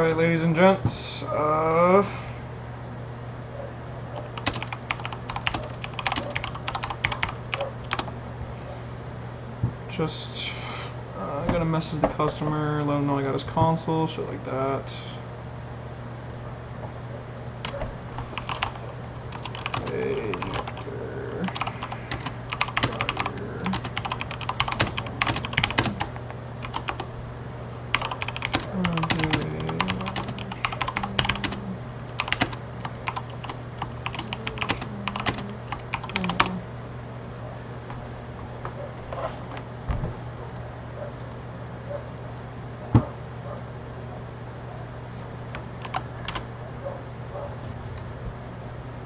Alright, ladies and gents, just I'm gonna message the customer, let him know I got his console, shit like that.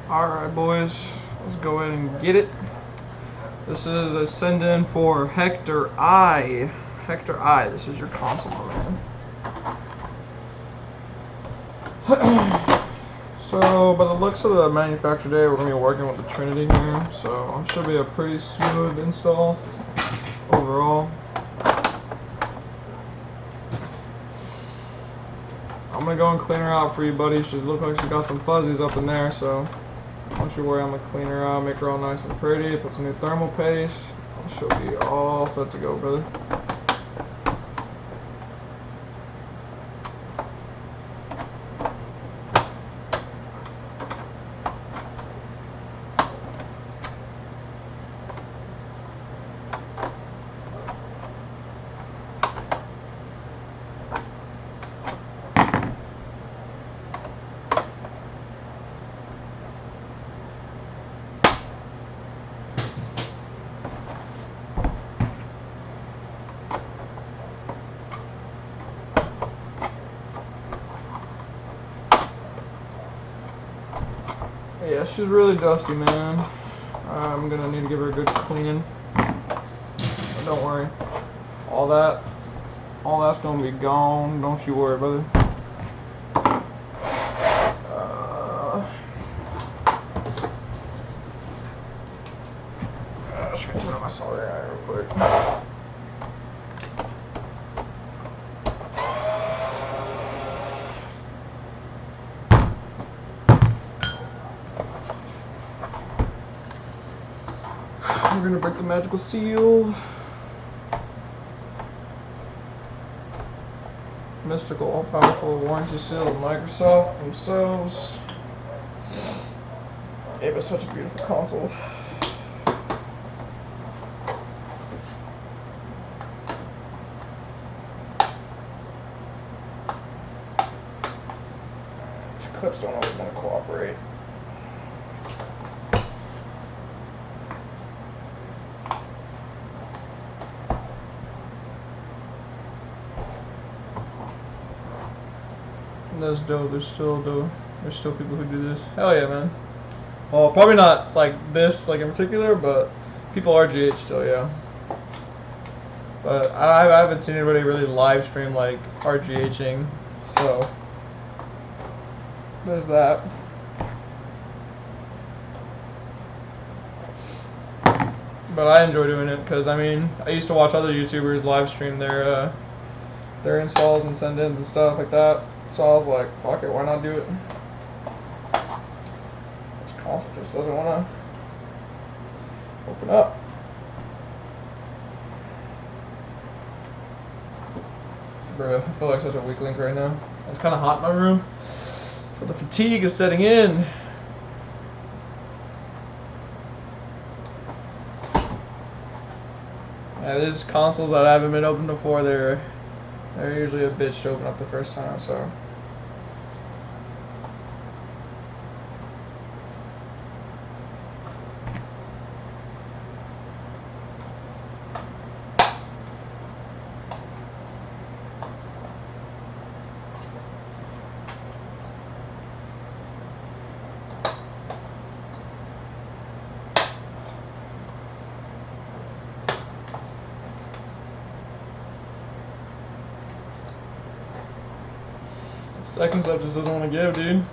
Alright boys, let's go ahead and get it. This is a send in for Hector I. Hector I, this is your console, man. So, by the looks of the manufacturer day, we're going to be working with the Trinity here. So, it should be a pretty smooth install overall. I'm going to go and clean her out for you, buddy. She looks like she got some fuzzies up in there, so don't you worry, I'm going to clean her out, make her all nice and pretty, put some new thermal paste. She'll be all set to go, brother. Yeah, she's really dusty, man. I'm gonna need to give her a good cleaning. But don't worry, all that's gonna be gone. Don't you worry, brother. Just gonna turn on my solar guy real quick. We're gonna break the magical seal. Mystical, all-powerful warranty seal of Microsoft themselves. It was such a beautiful console. These clips don't always want to cooperate. That's dope. There's still people who do this. Hell yeah, man. Well, probably not like this, like in particular, but people RGH still, yeah. But I haven't seen anybody really live stream like RGHing, so there's that. But I enjoy doing it because I mean I used to watch other YouTubers live stream their installs and send-ins and stuff like that. So I was like, fuck it, why not do it? This console just doesn't want to open up. Bro, I feel like such a weak link right now. It's kind of hot in my room, so the fatigue is setting in. Yeah, these consoles that haven't been opened before, they're usually a bitch to open up the first time, so. Second clip just doesn't want to give, dude.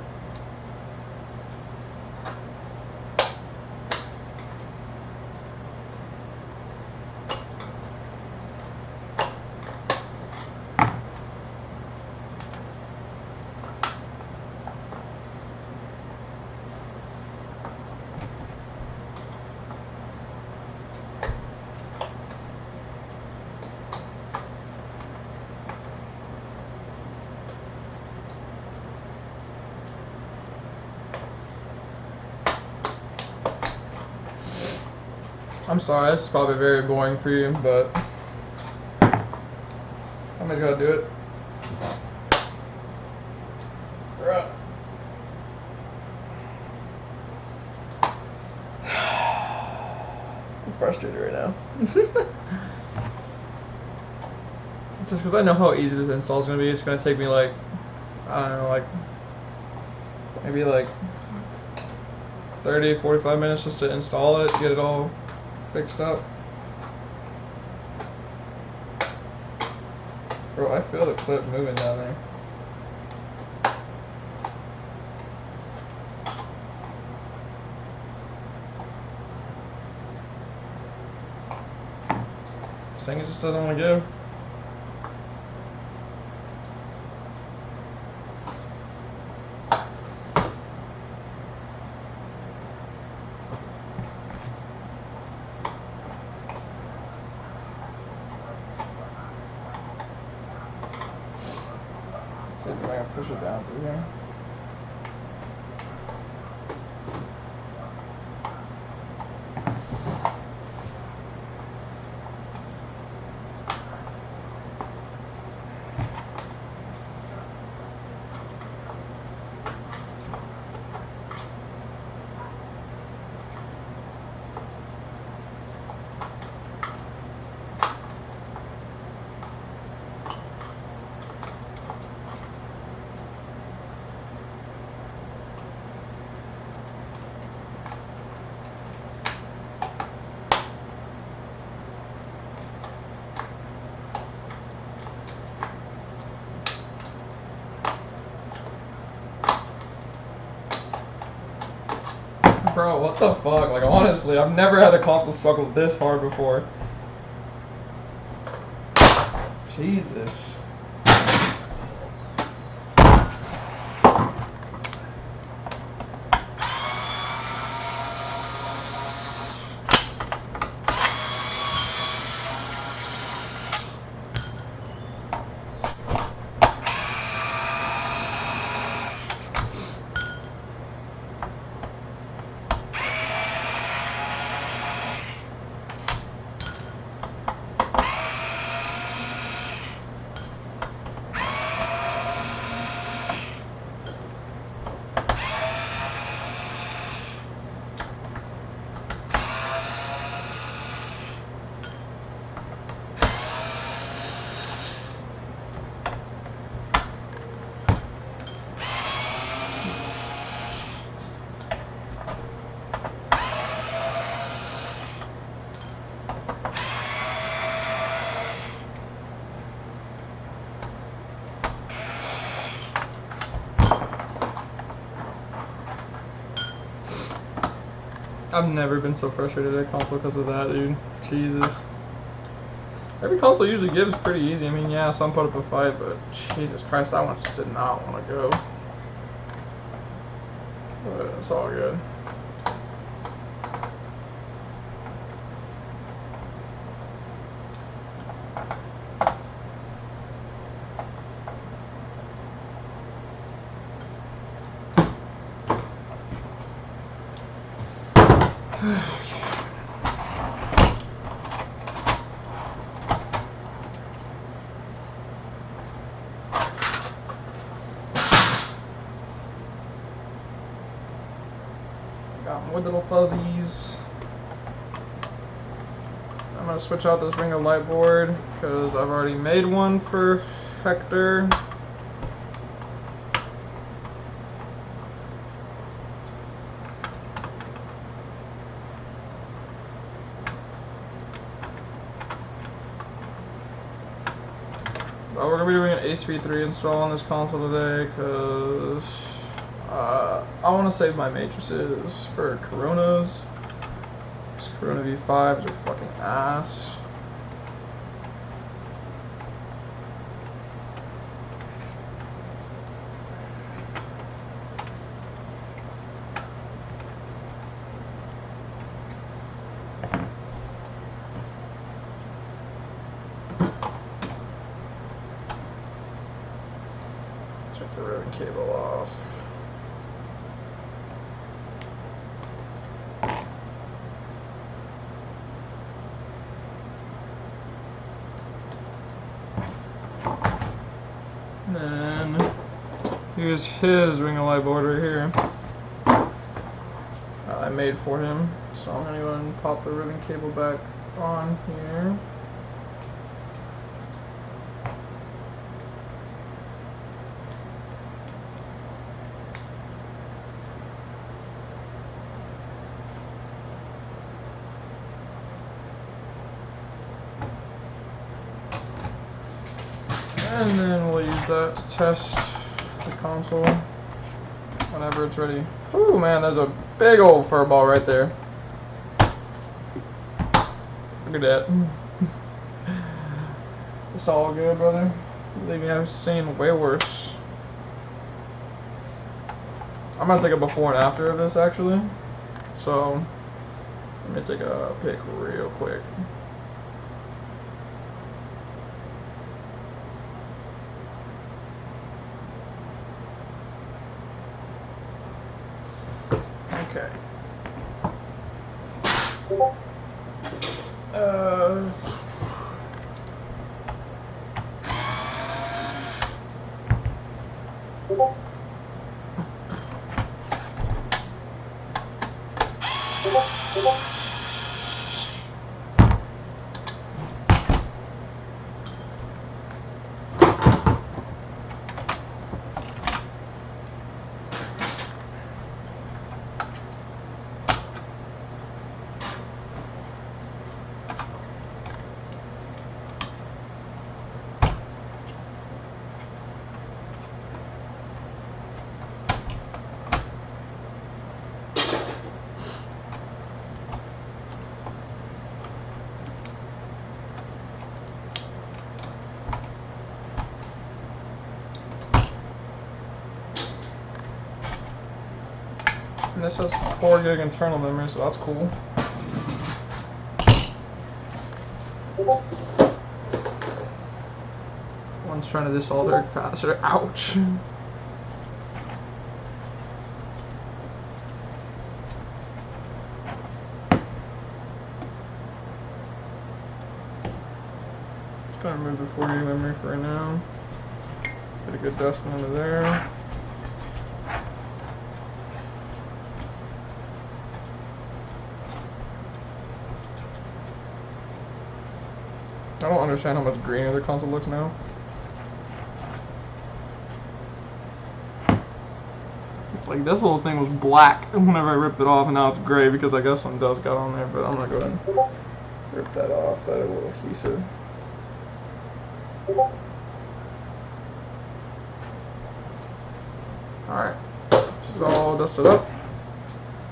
I'm sorry, this is probably very boring for you, but somebody's gotta do it. I'm frustrated right now. Just because I know how easy this install is gonna be. It's gonna take me like, I don't know, like maybe like 30, 45 minutes just to install it, get it all fixed up. Bro, I feel the clip moving down there. This thing just doesn't want to go. Let's see if I can push it down through here. Bro, what the fuck? Like, honestly, I've never had a console struggle this hard before. Jesus. I've never been so frustrated at a console because of that, dude. Jesus. Every console usually gives pretty easy. I mean, yeah, some put up a fight, but Jesus Christ, that one just did not want to go. But it's all good. Got more little fuzzies. I'm gonna switch out this Ring of Light board because I've already made one for Hector. But we're gonna be doing an ASP3 install on this console today because I want to save my matrices for Coronas. These Corona V5s are fucking ass. Check the ribbon cable off. Here's his ring of light board right here. I made for him. So I'm gonna go ahead and pop the ribbon cable back on here. And then we'll use that to test the console whenever it's ready. Ooh, man, there's a big old fur ball right there. Look at that. It's all good, brother. Believe me, I've seen way worse. I'm gonna take a before and after of this, actually. So, let me take a pic real quick. Okay. And this has 4 gig internal memory, so that's cool. One's trying to desolder capacitor. Ouch. Just gonna remove the 4 gig memory for right now. Get a good dust under there. I don't understand how much greener the console looks now. Like, this little thing was black whenever I ripped it off, and now it's gray because I guess some dust got on there, but I'm not going to rip that off. That a little adhesive. Alright, this is all dusted up,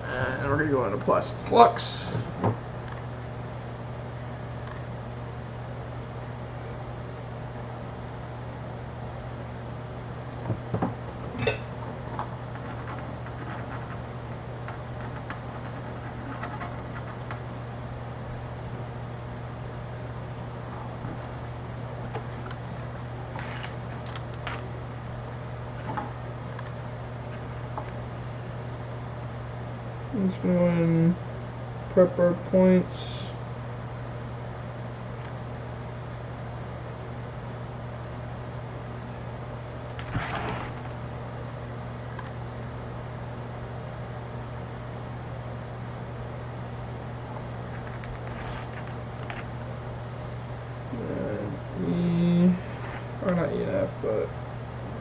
and we're going to go into plastic flux. I'm just going to go ahead and prep our points. And E, or not E and F, but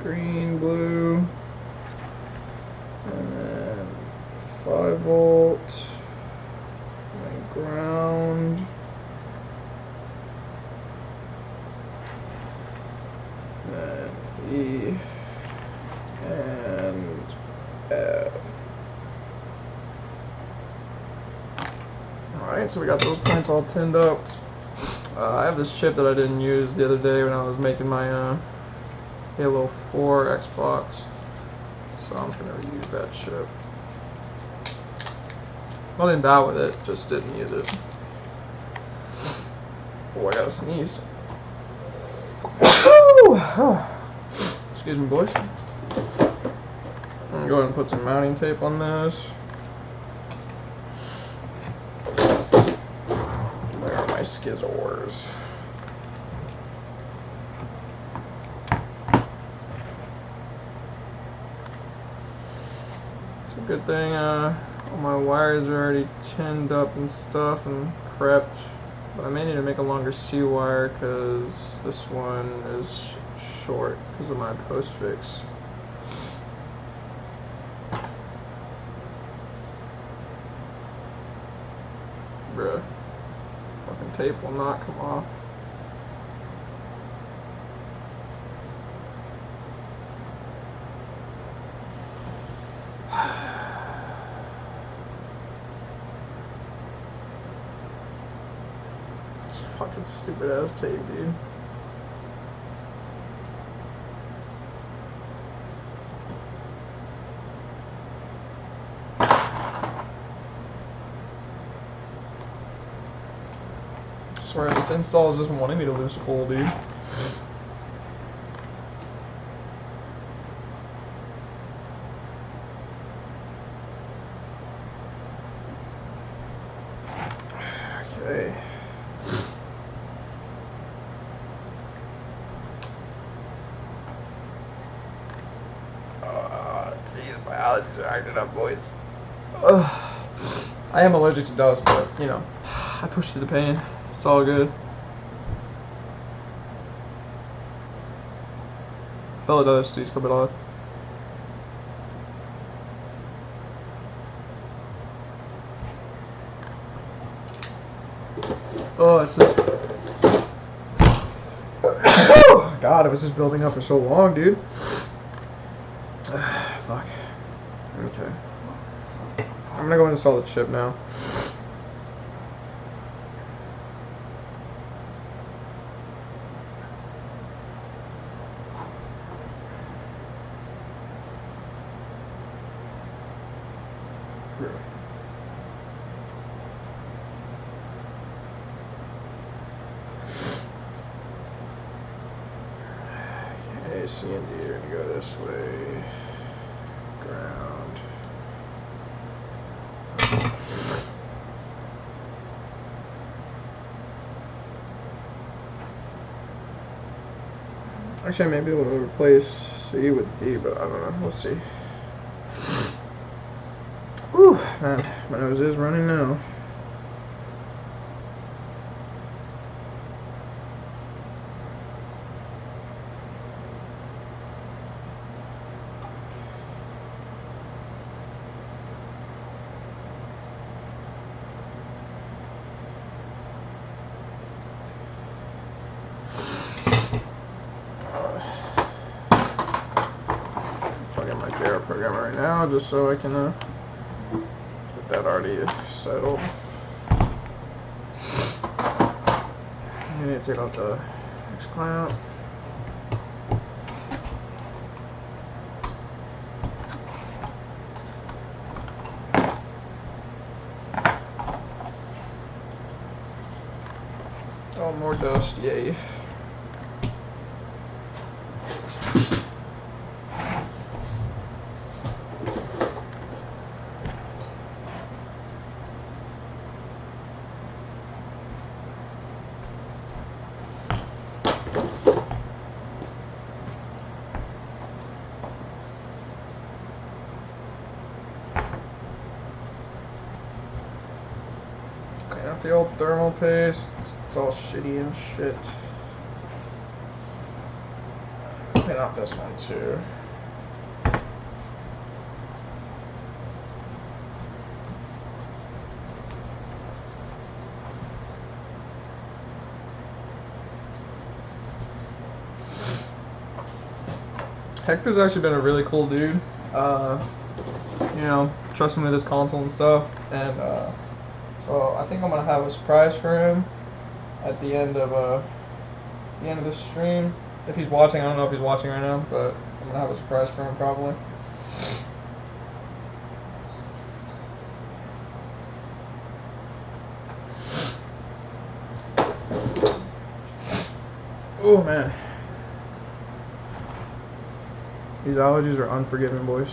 green, blue, and then 5 volt, and ground, and E, and F. Alright, so we got those points all tinned up. I have this chip that I didn't use the other day when I was making my Halo 4 Xbox, so I'm just going to reuse that chip. Nothing bad with it, just didn't use it. Oh, I gotta sneeze. Excuse me, boys. I'm gonna go ahead and put some mounting tape on this. Where are my schizoids? It's a good thing all my wires are already tinned up and stuff and prepped. But I may need to make a longer C wire because this one is short because of my post fix. Bruh. Fucking tape will not come off. It's fucking stupid ass tape, dude. I swear this install is just wanting me to lose full, dude. Okay. Jeez, my allergies are acting up, boys. I am allergic to dust, but, you know, I push through the pain. It's all good. Fellow dust, please come it on. Oh, it's just. God, it was just building up for so long, dude. Fuck. Okay. I'm gonna go install the chip now. Okay, C and D are gonna go this way. Ground. Actually, I may be able to replace C with D, but I don't know. We'll see. Whew, man, my nose is running now. Plug in my Jira program right now just so I can get that already settled. I need to take out the X clamp. Oh, more dust, yay. Clean up the old thermal paste. It's all shitty and shit. Clean up this one too. Hector's actually been a really cool dude. You know, trusting me with his console and stuff, and so I think I'm gonna have a surprise for him at the end of this stream. If he's watching, I don't know if he's watching right now, but I'm gonna have a surprise for him probably. Oh man, these allergies are unforgiving, boys.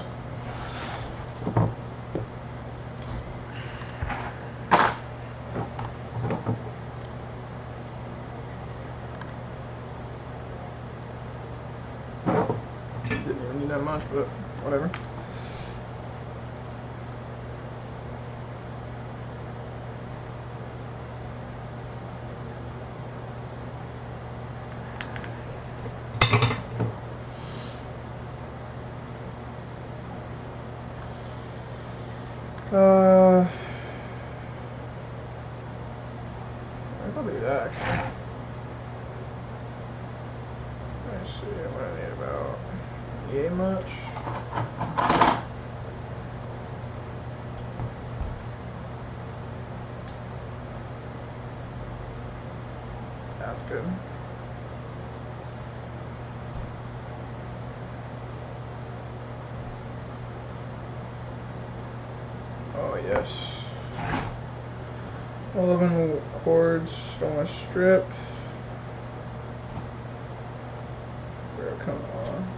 Didn't even need that much, but whatever. I'll do that actually. Let's see what I need about. Yay much. That's good. Oh yes. 11 cords on a strip. Bro, come on.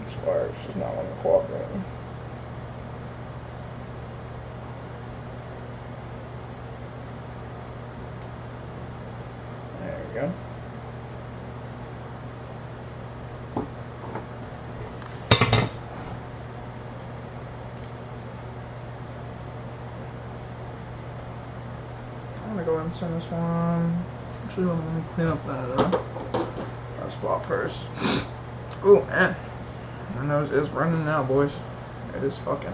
This wire's just not wanting to cooperate. There we go. I'm gonna go ahead and send this one. Actually, let me clean up that spot first. Ooh, man. My nose is running now, boys. It is fucking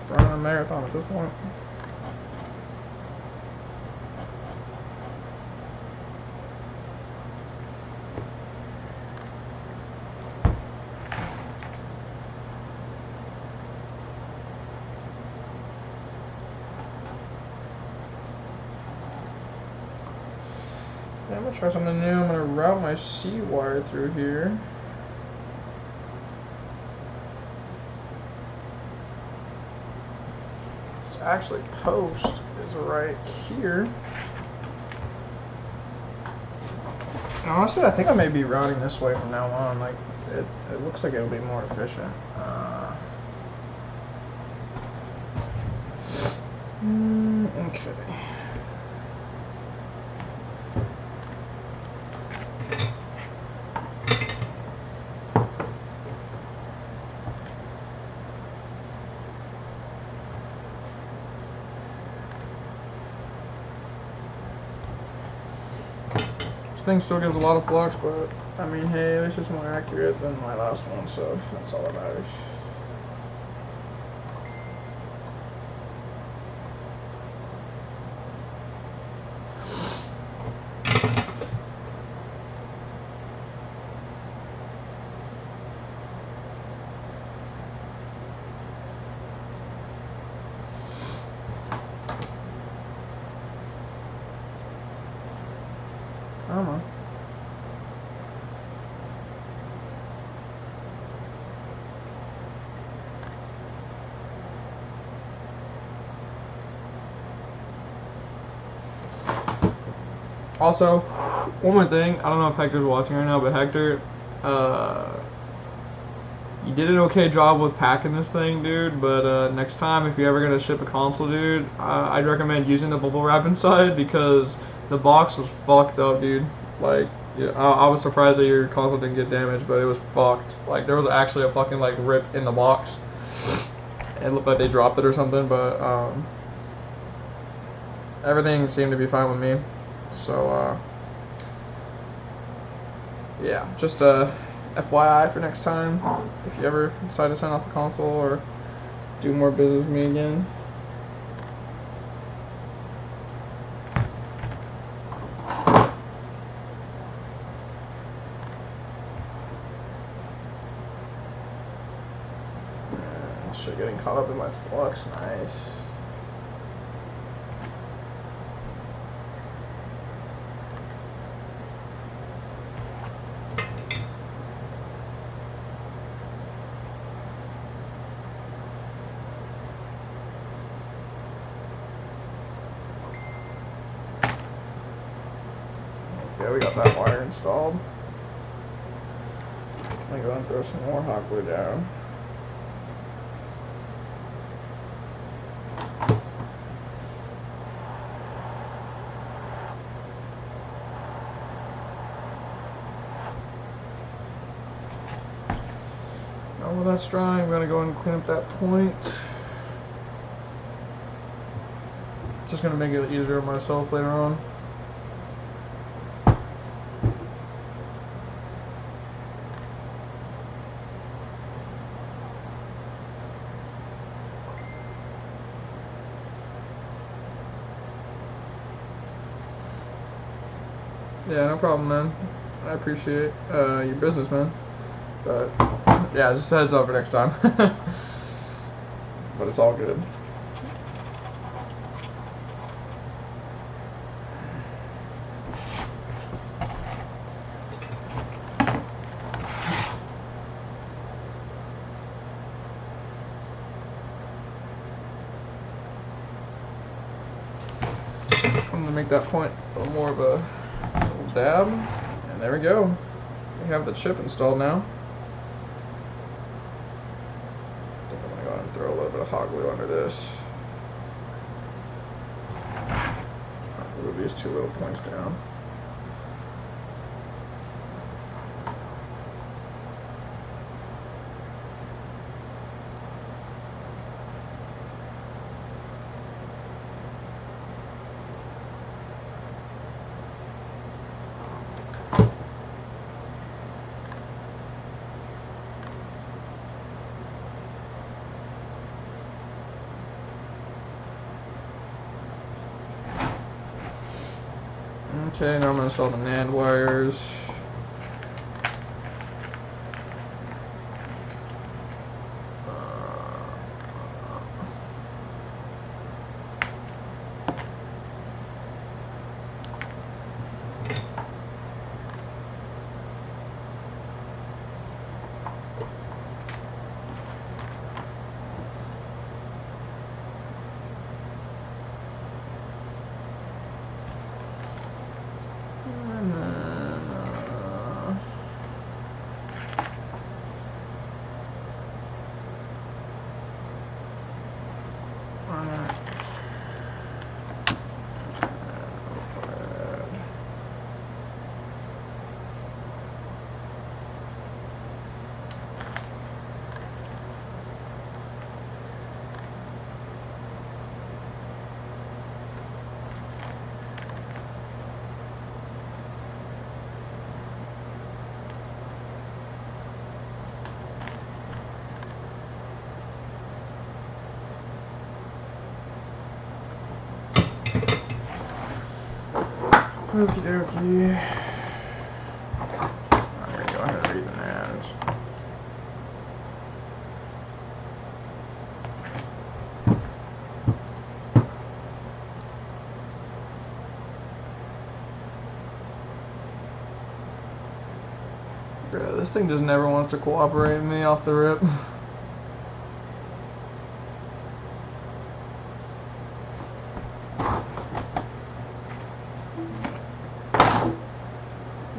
running a marathon at this point. Yeah, I'm gonna try something new. I'm gonna route my C wire through here. Actually, post is right here. And honestly, I think I may be routing this way from now on. Like, it looks like it'll be more efficient. Okay. This thing still gives a lot of flux, but I mean, hey, at least it's more accurate than my last one, so that's all that matters. Come on. Also, one more thing. I don't know if Hector's watching right now, but Hector, you did an okay job with packing this thing, dude. But next time, if you're ever gonna ship a console, dude, I'd recommend using the bubble wrap inside because the box was fucked up, dude. Like, yeah, I was surprised that your console didn't get damaged, but it was fucked. Like, there was actually a fucking like rip in the box. It looked like they dropped it or something, but everything seemed to be fine with me. So yeah, just FYI for next time, if you ever decide to send off a console or do more business with me again. Shit, getting caught up in my flux, nice. Yeah, we got that wire installed. I'm gonna go and throw some more hot glue down. Now while that's drying, I'm gonna go and clean up that point. Just gonna make it easier on myself later on. Yeah, no problem, man. I appreciate your business, man. But yeah, just a heads up for next time. But it's all good. Just wanted to make that point a little more of a little dab, and there we go. We have the chip installed now. I think I'm gonna go ahead and throw a little bit of hot glue under this. I'll move these two little points down. Okay, now I'm going to install the NAND wires. Okie dokie. I'm gonna go ahead and read the NAND. Yeah, this thing just never wants to cooperate with me off the rip.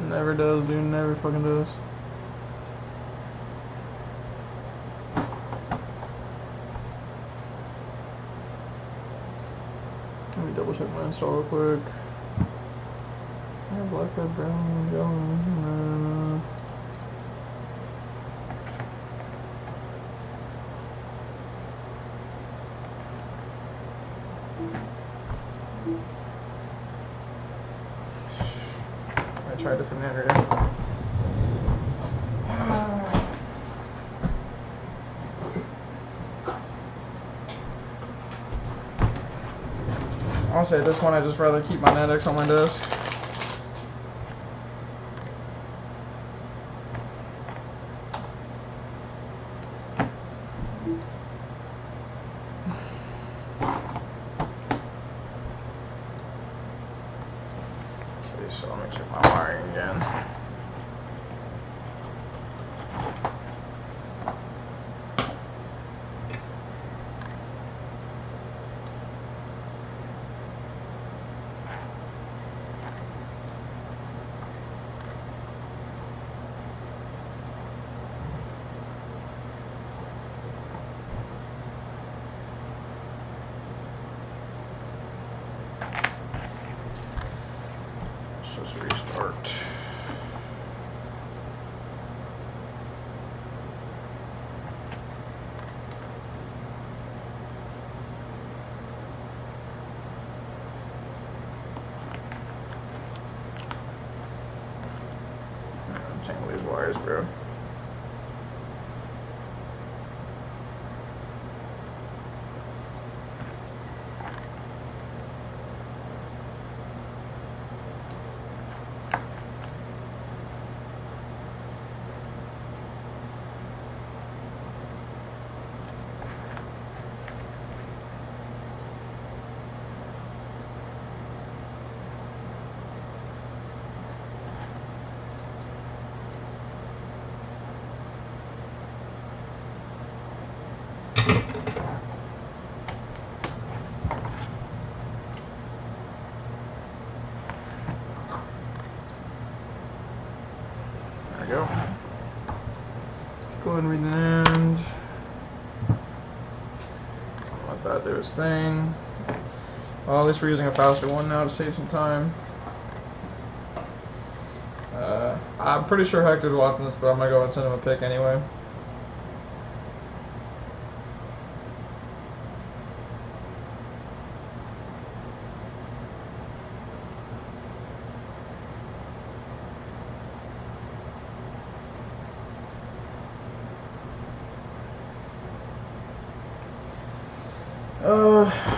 Never does, dude. Never fucking does. Let me double check my install real quick. Yeah, black, red, brown, yellow, I tried a different narrative. Honestly, at this point, I just rather keep my NetX on my desk. Okay, so let me check my wiring again. just restart. Tangle these wires, bro. There we go. Let's go ahead and read the end. Let that do its thing. Well, at least we're using a faster one now to save some time. I'm pretty sure Hector's watching this, but I'm gonna go and send him a pic anyway.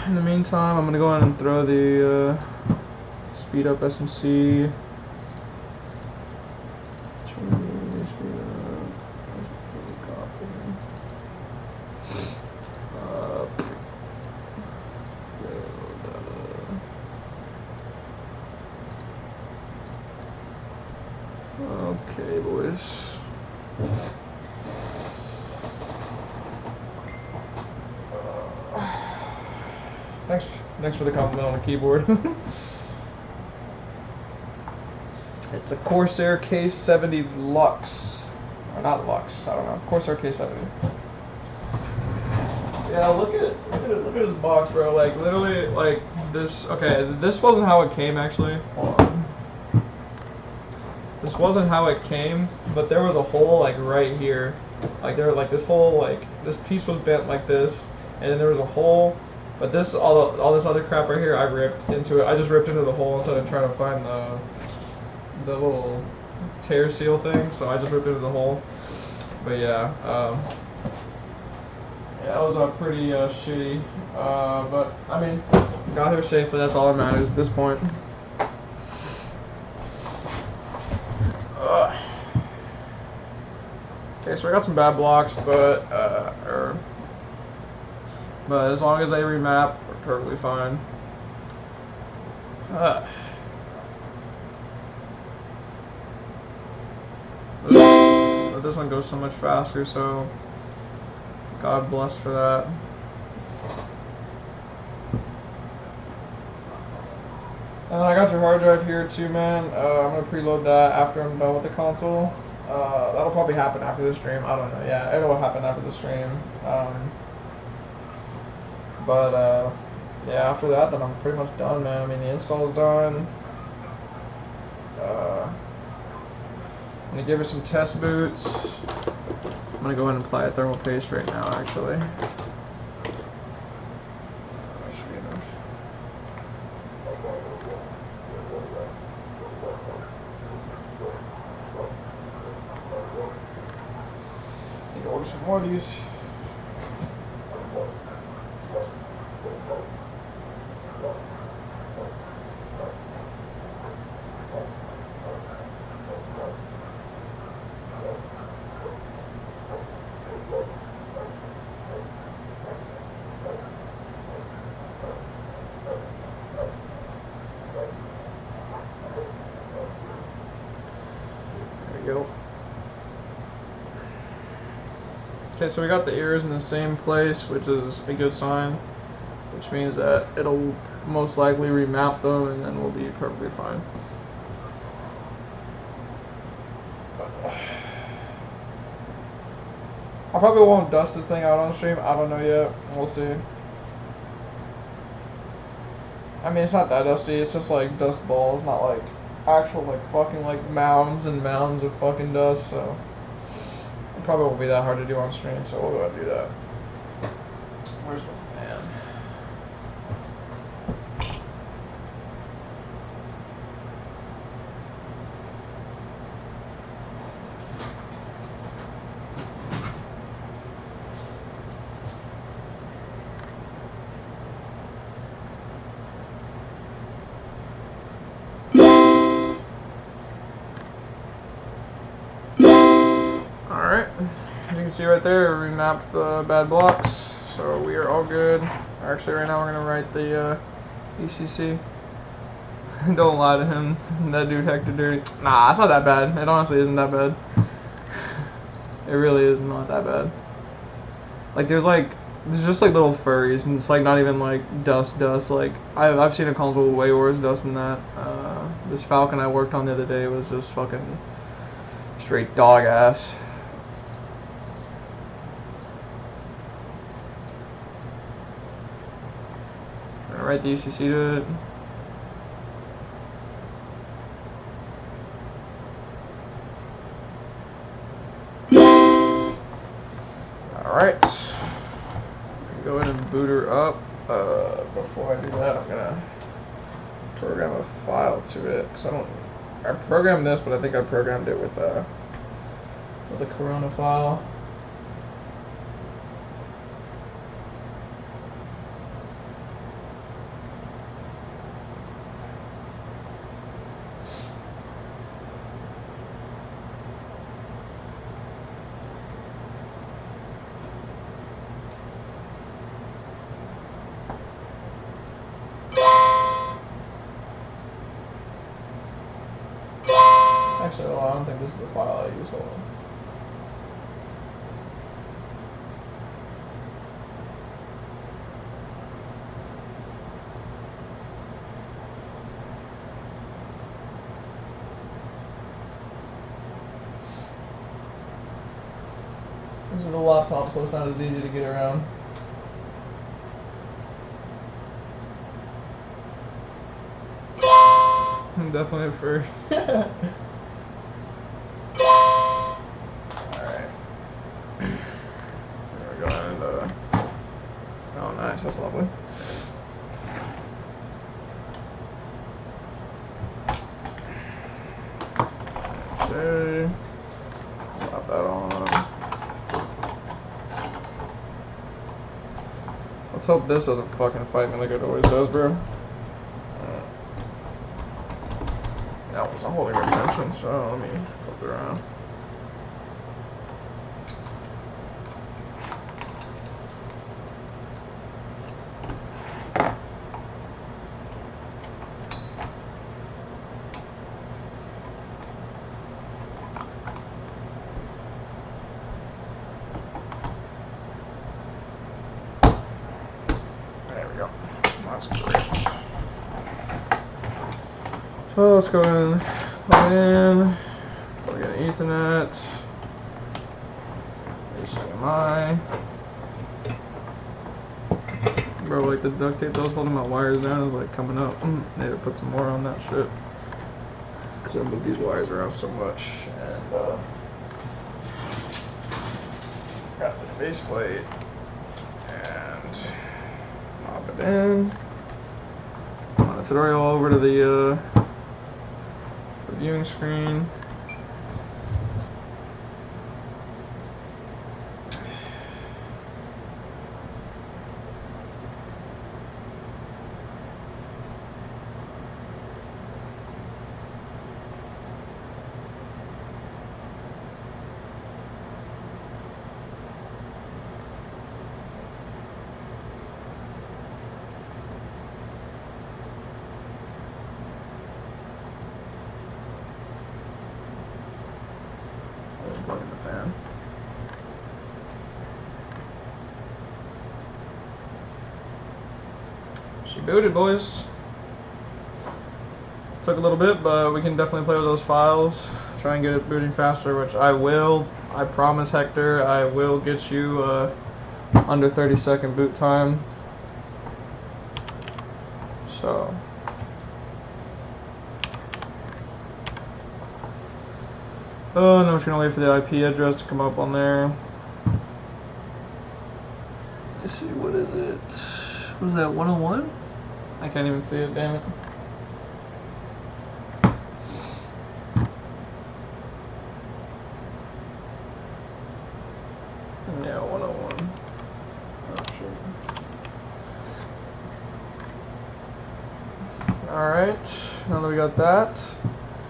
In the meantime, I'm gonna go ahead and throw the speed up SMC. Okay, boys. Thanks for the compliment on the keyboard. It's a Corsair K70 Lux. Or not Lux, I don't know. Corsair K70. Yeah, look at this box, bro. Like, literally, like, this. Okay, this wasn't how it came, actually. Hold on. This wasn't how it came, but there was a hole, like, right here. Like, there, like, this hole, like, this piece was bent like this, and then there was a hole. But this, all this other crap right here, I ripped into it. I just ripped into the hole instead of trying to find the little tear seal thing. So I just ripped into the hole. But yeah, yeah, that was pretty shitty. But I mean, got here safely. That's all that matters at this point. Okay, so I got some bad blocks, but as long as they remap, we're perfectly fine. But this one goes so much faster, so God bless for that. And I got your hard drive here too, man. I'm gonna preload that after I'm done with the console. That'll probably happen after the stream. I don't know. Yeah, it'll happen after the stream. Yeah, after that, then I'm pretty much done, man. I mean, the install's done. I'm gonna give her some test boots. I'm gonna go ahead and apply a thermal paste right now, actually. That should be enough. Need to order some more of these. Go. Okay, so we got the ears in the same place, which is a good sign, which means that it'll most likely remap them and then we'll be perfectly fine. I probably won't dust this thing out on stream, I don't know yet, we'll see. I mean, it's not that dusty, it's just like dust balls, not like actual like fucking like mounds and mounds of fucking dust, so it probably won't be that hard to do on stream, so we'll go ahead and do that. Where's the fan? Alright, as you can see right there, we remapped the bad blocks, so we are all good. Actually, right now we're going to write the ECC. Don't lie to him, that dude Hector dirty. Nah, it's not that bad. It honestly isn't that bad. It really is not that bad. Like, there's just like little furries, and it's like not even like dust. Like, I've seen a console with way worse dust than that. This Falcon I worked on the other day was just fucking straight dog ass. Write the UCC to it. Alright. Go ahead and boot her up. Before I do that, I'm gonna program a file to it. Cause I programmed this, but I think I programmed it with a Corona file. Actually, well, I don't think this is the file I use. Hold on. This is a laptop, so it's not as easy to get around. I'm definitely a furry. Alright. There we go, and oh nice, that's lovely. Okay. Slap that on. Let's hope this doesn't fucking fight me like it always does, bro. That wasn't holding attention, so let me flip it around. There we go. That's great. So let's go in, plug in, plug in Ethernet, HDMI. Bro, like the duct tape that was holding my wires down is like coming up. Need to put some more on that shit. Because I move these wires around so much. And got the faceplate and pop it in. I'm gonna throw you all over to the viewing screen. Plug in the fan. She booted, boys. Took a little bit, but we can definitely play with those files. Try and get it booting faster, which I will. I promise, Hector, I will get you under 30-second boot time. So Oh, no, I'm just gonna wait for the IP address to come up on there. Let's see, what is it? What is that, 101? I can't even see it, damn it. Yeah, 101. Oh, shit. Alright, now that we got that,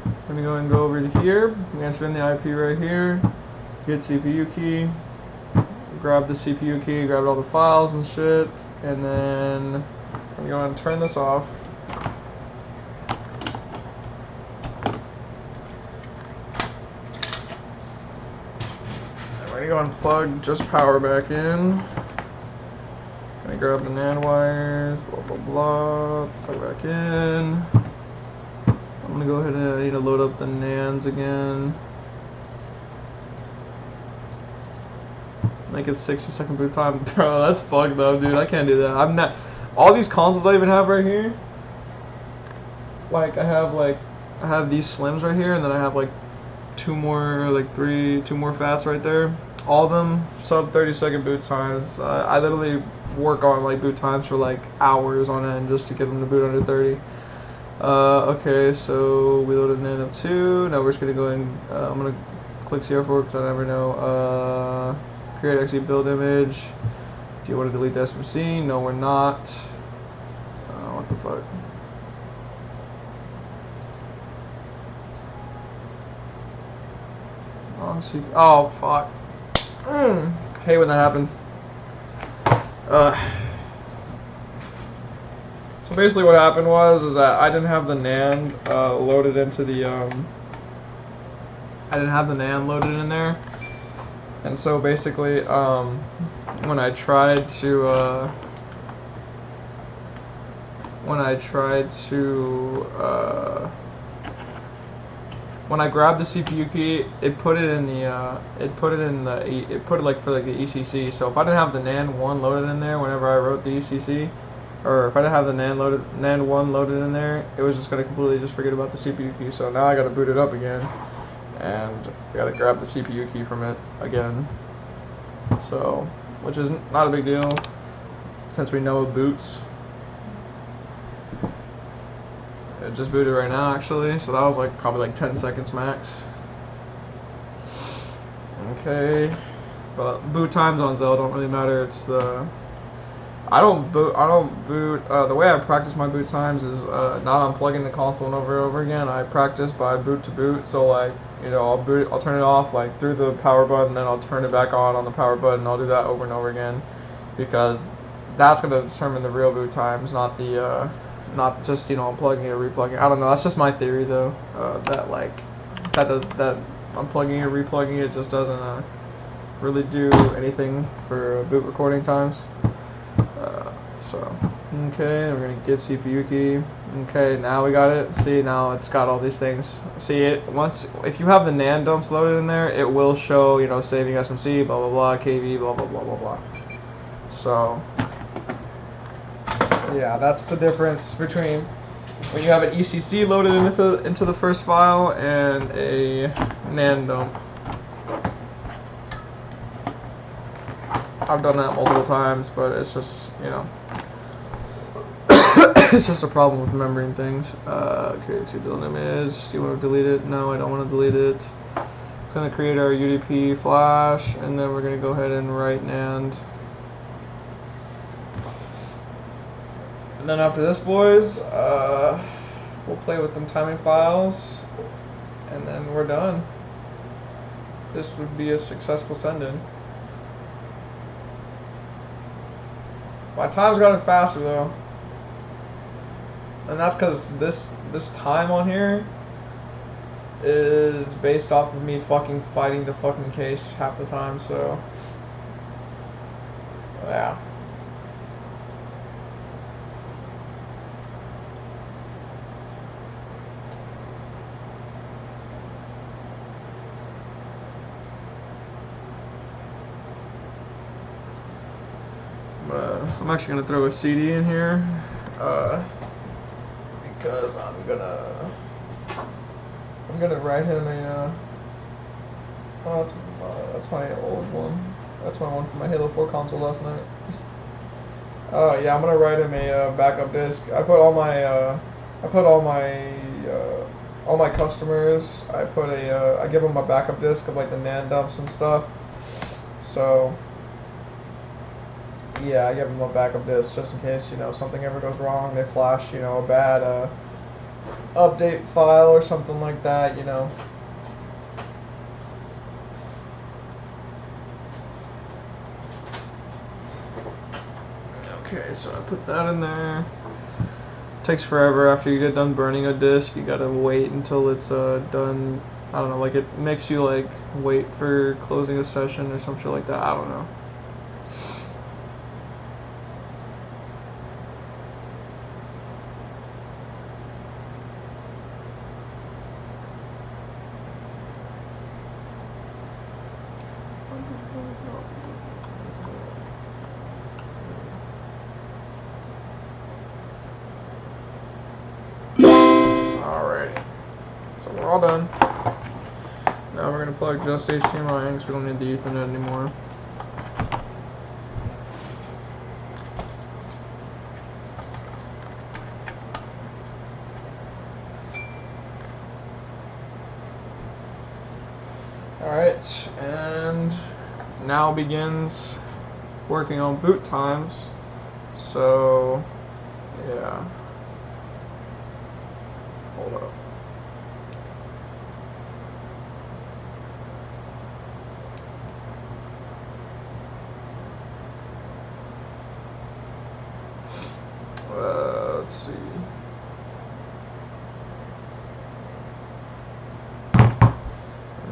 I'm gonna go and go over to here. We enter in the IP right here, get CPU key, grab the CPU key, grab all the files and shit, and then I'm going to turn this off. I'm going to go and plug just power back in. I'm going to grab the NAND wires, blah blah blah, plug back in. I'm going to go ahead and I need to load up the NANDs again. Like a 60-second boot time. Bro, that's fucked up, dude. I can't do that. I'm not. All these consoles I even have right here. Like I have these Slims right here, and then I have like two more fats right there. All of them sub 30-second boot times. I literally work on like boot times for like hours on end just to get them to boot under 30. Okay, so we loaded NAND up 2. Now we're just gonna go in. I'm gonna click CR4 because I never know. Create XE build image. Do you want to delete the SMC? No, we're not. What the fuck? Oh, fuck. Hate when that happens. So basically what happened was that I didn't have the NAND loaded into the I didn't have the NAND loaded in there. And so basically when I tried to when I grabbed the CPU key, it put it like for like the ECC. So if I didn't have the NAND 1 loaded in there whenever I wrote the ECC, or if I didn't have the NAND 1 loaded in there, it was just gonna completely just forget about the CPU key. So now I gotta boot it up again, and I gotta grab the CPU key from it again. So, which is not a big deal since we know it boots. It just booted right now actually, so that was like probably like 10 seconds max. Okay, but boot times on Zell don't really matter. It's the I don't boot. The way I practice my boot times is not unplugging the console and over again. I practice by boot to boot. So like, you know, I'll turn it off like through the power button, then I'll turn it back on the power button. I'll do that over and over again, because that's gonna determine the real boot times, not the not just, you know, unplugging it or replugging. I don't know. That's just my theory though. That unplugging or replugging it just doesn't really do anything for boot recording times. Okay, we're gonna get CPU key. Okay, now we got it. See, now it's got all these things. See it if you have the NAND dumps loaded in there, it will show, you know, saving SMC, blah blah blah, KV, blah blah blah blah blah. So yeah, that's the difference between when you have an ECC loaded into the first file and a NAND dump. I've done that multiple times, but it's just, you know, it's just a problem with remembering things. Okay, so build image. Do you want to delete it? No, I don't want to delete it. It's going to create our UDP flash, and then we're going to go ahead and write NAND. And then after this, boys, we'll play with some timing files, and then we're done. This would be a successful send-in. My time's gotten faster though, and that's because this time on here is based off of me fucking fighting the fucking case half the time. So yeah. I'm actually gonna throw a CD in here because I'm gonna write him a Oh, that's my old one. That's my one from my Halo 4 console last night. Yeah, I'm gonna write him a backup disk. I put all my customers. I give them a backup disk of like the NAND dumps and stuff. So yeah, I give them a backup disk just in case something ever goes wrong. They flash a bad update file or something like that. Okay, so I put that in there. Takes forever after you get done burning a disk. You gotta wait until it's done. I don't know, like it makes you like wait for closing a session or some shit like that. I don't know. Alrighty, so we're all done. Now we're gonna plug just HDMI in because we don't need the Ethernet anymore. Alright, and now begins working on boot times. So, yeah. Hold up. Let's see.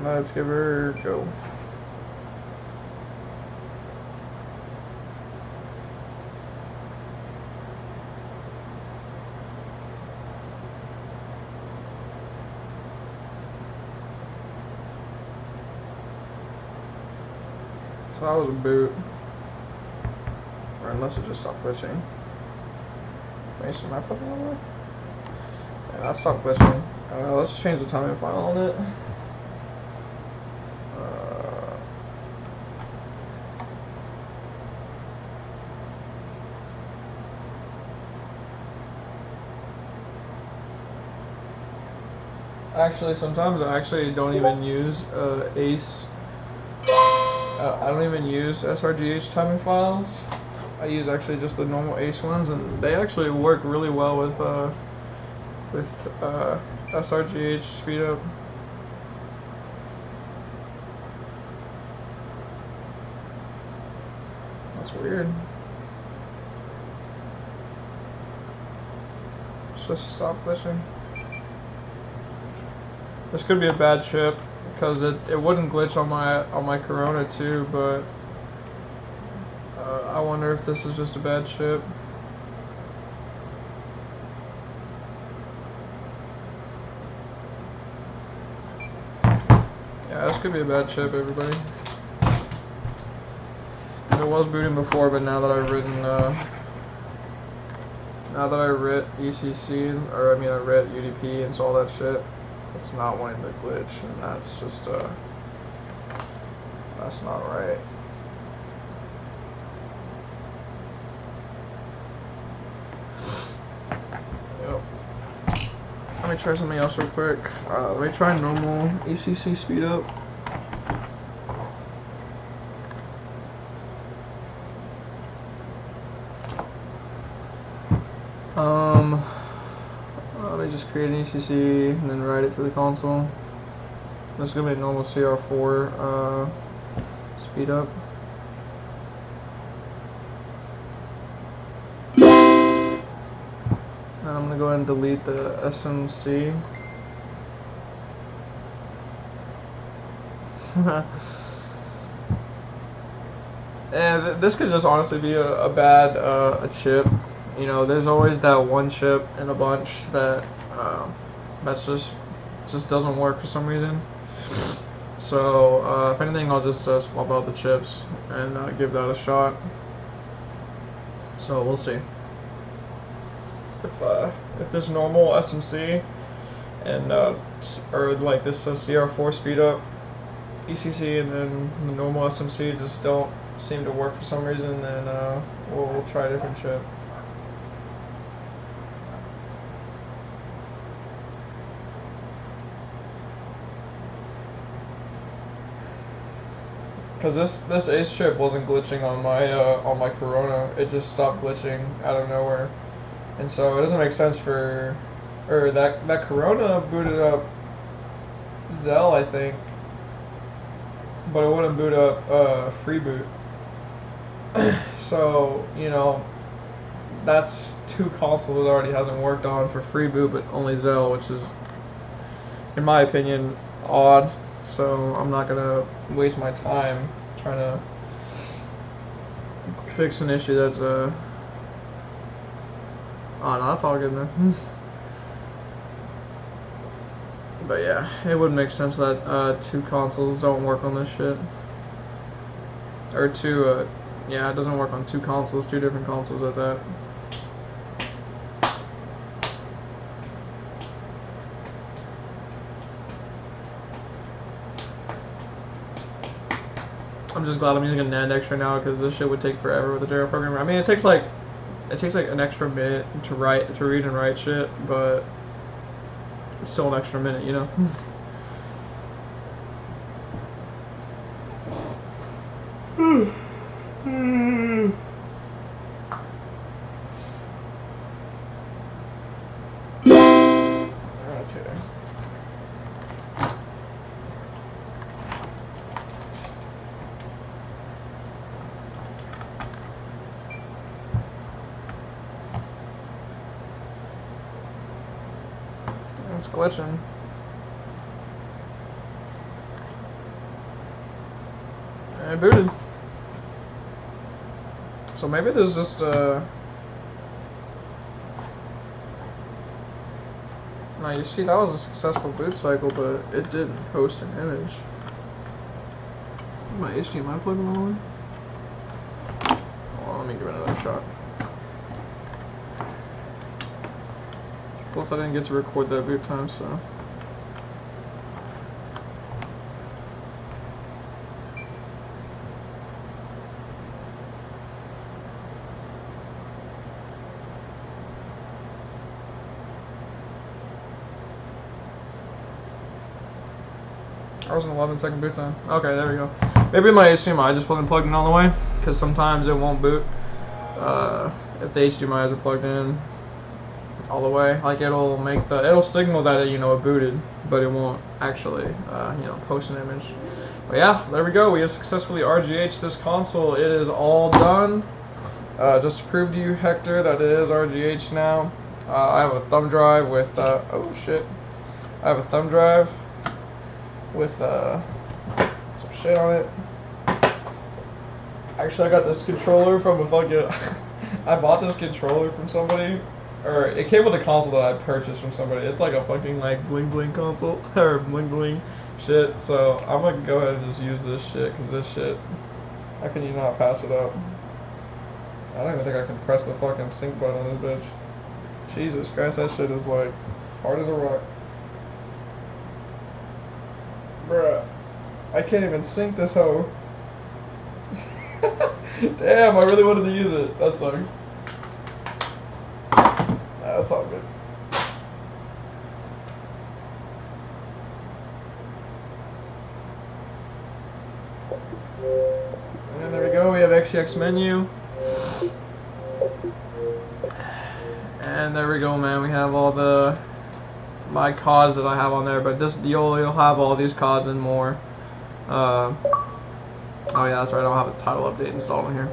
Let's give her a go. So that was a boot. Or unless it just stopped glitching. Wait, am I putting it over? Yeah, that stopped glitching. Let's change the timing file on it. Actually, sometimes I actually don't even use ACE. I don't even use SRGH timing files. I use actually just the normal ACE ones, and they actually work really well with SRGH speed up. That's weird. Let's just stop glitching. This could be a bad chip because it wouldn't glitch on my Corona too, but I wonder if this is just a bad chip. Yeah, this could be a bad chip, everybody. It was booting before, but now that I've writ ECC, or I writ UDP and all that shit, it's not wanting to glitch, and that's just that's not right. Yep. Let me try something else real quick. Let me try normal ECC speed up. Let me just create an ECC and then write it to the console. This is gonna be a normal CR4 speed up. And I'm gonna go ahead and delete the SMC. And this could just honestly be a bad a chip. You know, there's always that one chip in a bunch that that's just doesn't work for some reason. So if anything, I'll just swap out the chips and give that a shot. So we'll see if this normal SMC and or like this CR4 speed up ECC and then the normal SMC just don't seem to work for some reason, then we'll try a different chip. Cause this Ace chip wasn't glitching on my Corona. It just stopped glitching out of nowhere, and so it doesn't make sense for, or that Corona booted up Zell, I think, but it wouldn't boot up Freeboot. So you know, that's two consoles it already hasn't worked on for Freeboot, but only Zell, which is, in my opinion, odd. So I'm not gonna waste my time trying to fix an issue that's oh no, that's all good, man. But yeah, it would make sense that two consoles don't work on this shit, or two yeah, it doesn't work on two consoles, two different consoles at that. I'm just glad I'm using a Nandex right now because this shit would take forever with a Java programmer. I mean, it takes like an extra minute to read and write shit, but it's still an extra minute, you know. It's glitching. And it booted. So maybe there's just now you see that was a successful boot cycle, but it didn't post an image. My HDMI plugged in all the way? Hold on, let me give it another shot. Plus I didn't get to record that boot time, so. That was an 11-second boot time. Okay, there we go. Maybe my HDMI just wasn't plugged in all the way, because sometimes it won't boot if the HDMI isn't plugged in all the way. Like it'll signal that it booted, but it won't actually post an image. But yeah, there we go. We have successfully RGH'd this console. It is all done. Just to prove to you, Hector, that it is RGH now. I have a thumb drive with oh shit. I have a thumb drive with some shit on it. Actually, I got this controller from a fucking I bought this controller from somebody, or it came with a console that I purchased from somebody. It's like a fucking like bling bling console or bling bling shit. So I'm gonna go ahead and just use this shit, because this shit, how can you not pass it up? I don't even think I can press the fucking sync button on this bitch. Jesus Christ, that shit is like hard as a rock. Bruh, I can't even sync this hoe. Damn, I really wanted to use it. That sucks. That's all good. And there we go, we have XEX menu. And there we go, man, we have all my CODs that I have on there, but you'll have all these CODs and more. Oh yeah, that's right, I don't have a title update installed in here.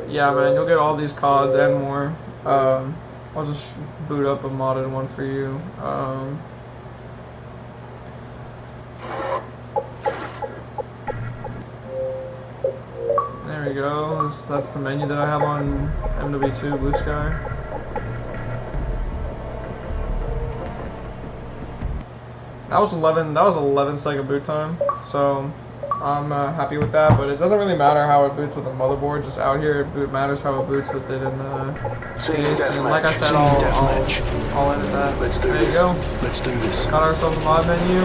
Yeah, man, you'll get all these CODs and more. I'll just boot up a modded one for you. There we go. That's the menu that I have on MW2 Blue Sky. That was 11 second boot time. So I'm happy with that, but it doesn't really matter how it boots with the motherboard. Just out here, it matters how it boots with it in the case. And like I said, I'll edit that. There you go. Let's do this. Got ourselves a mod menu.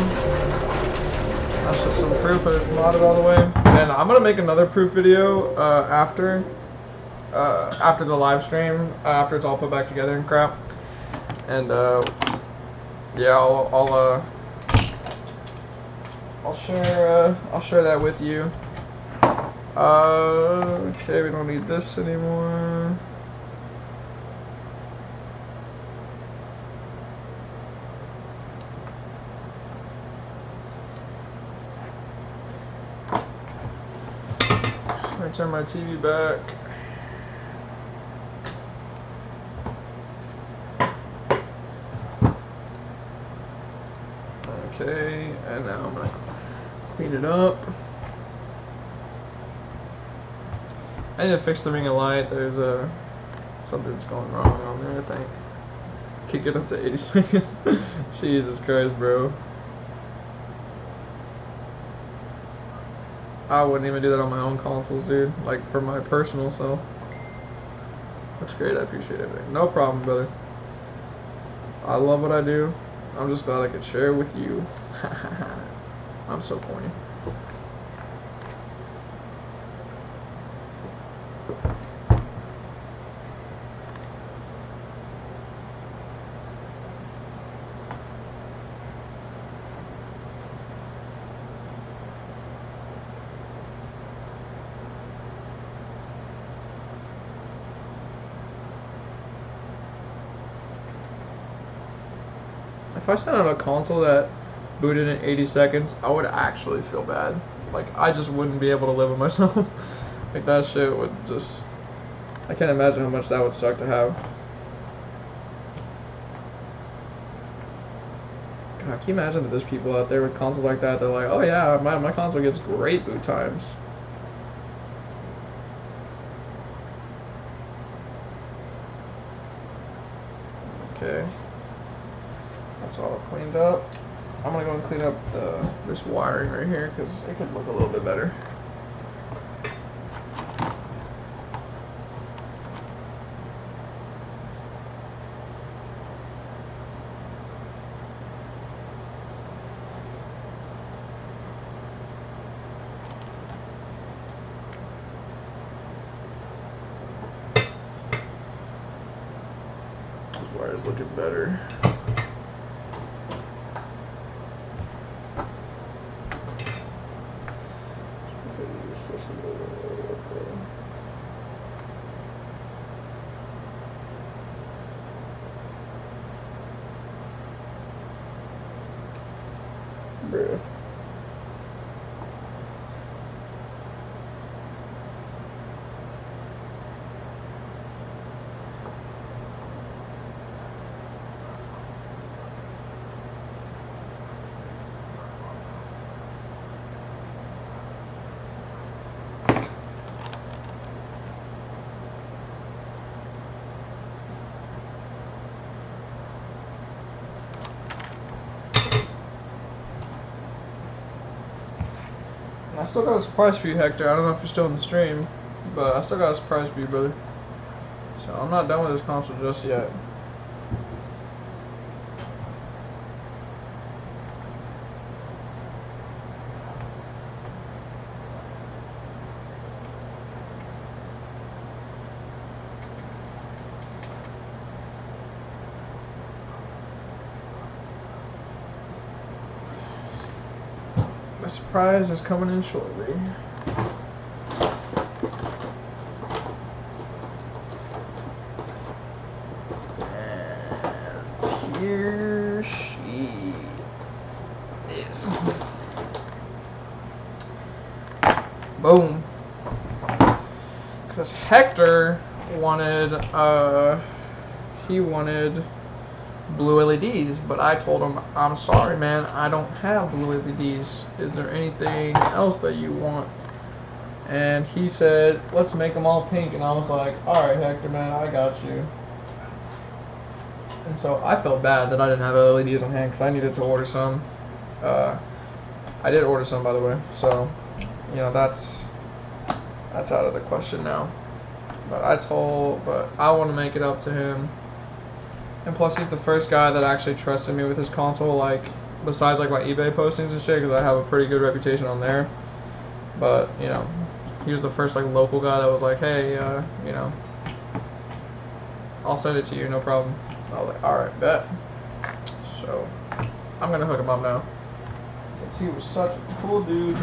That's just some proof that it's modded all the way. And I'm gonna make another proof video after the live stream, after it's all put back together and crap. And yeah, I'll share that with you. Okay, we don't need this anymore. Let me turn my TV back. Okay, and now I'm gonna clean it up. I need to fix the ring of light. There's something's going wrong on there, I think. Can't get up to 80 seconds. Jesus Christ, bro. I wouldn't even do that on my own consoles, dude. Like, for my personal self. That's great, I appreciate everything. No problem, brother. I love what I do. I'm just glad I could share it with you. I'm so corny. If I sent out a console that booted in 80 seconds, I would actually feel bad. Like, I just wouldn't be able to live with myself. Like, that shit would just... I can't imagine how much that would suck to have. God, can you imagine that there's people out there with consoles like that, they're like, oh yeah, my console gets great boot times. Okay. That's all cleaned up. I'm gonna go and clean up this wiring right here because it could look a little bit better. This wire's looking better. Bruh. I still got a surprise for you, Hector. I don't know if you're still in the stream, but I still got a surprise for you, brother. So I'm not done with this console just yet. My surprise is coming in shortly. And here she is. Boom. Because Hector wanted, he wanted blue LEDs, but I told him, I'm sorry, man, I don't have blue LEDs. Is there anything else that you want? And he said, let's make them all pink. And I was like, alright, Hector, man, I got you. And so I felt bad that I didn't have LEDs on hand because I needed to order some. I did order some, by the way, so you know, that's out of the question now. But I want to make it up to him. And plus, he's the first guy that actually trusted me with his console, like, besides, like, my eBay postings and shit, because I have a pretty good reputation on there. But, you know, he was the first, like, local guy that was like, hey, you know, I'll send it to you, no problem. I was like, alright, bet. So, I'm going to hook him up now. Since he was such a cool dude.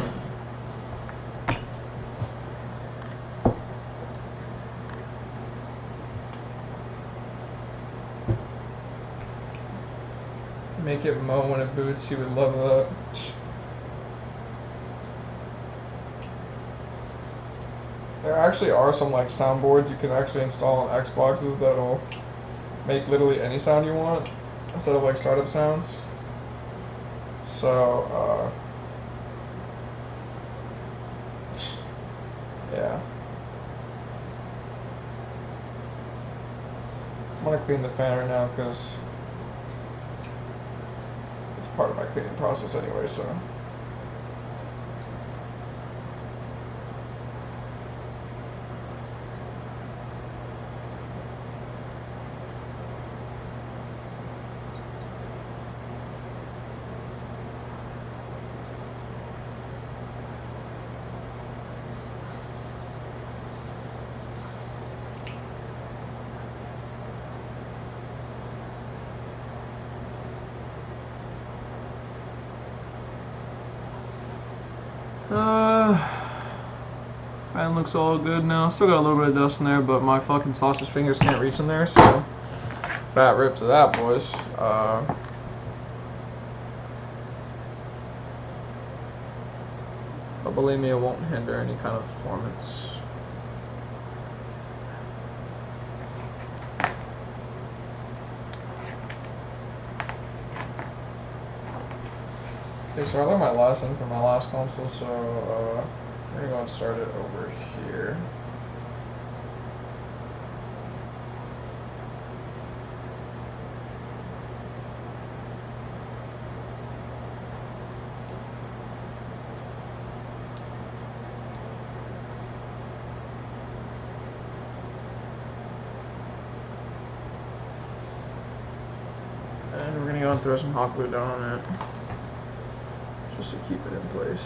Make it moan when it boots, he would love that. There actually are some like soundboards you can actually install on Xboxes that'll make literally any sound you want instead of like startup sounds. So, yeah. I'm gonna clean the fan right now because it's part of my cleaning process anyway, so. Fan looks all good now. Still got a little bit of dust in there, but my fucking sausage fingers can't reach in there, so fat rip to that, boys. But believe me, it won't hinder any kind of performance. Okay, so I learned my lesson from my last console, so we're gonna go and start it over here. And we're gonna go and throw some hot glue down on it, just to keep it in place.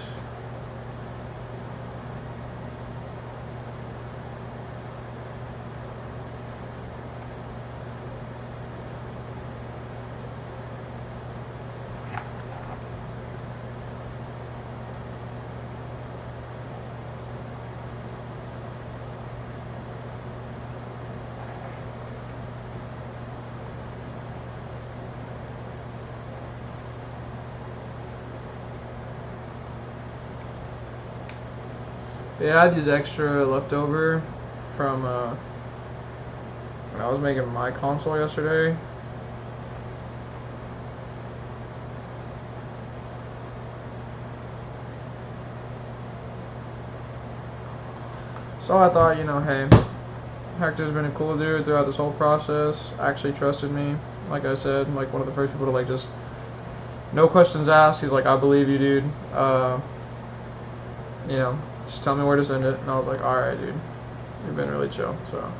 Yeah, I had these extra left over from when I was making my console yesterday. So I thought, you know, hey, Hector's been a cool dude throughout this whole process. Actually trusted me, like I said, like one of the first people to like just no questions asked. He's like, I believe you, dude. You know, just tell me where to send it. And I was like, alright, dude. You've been really chill. So,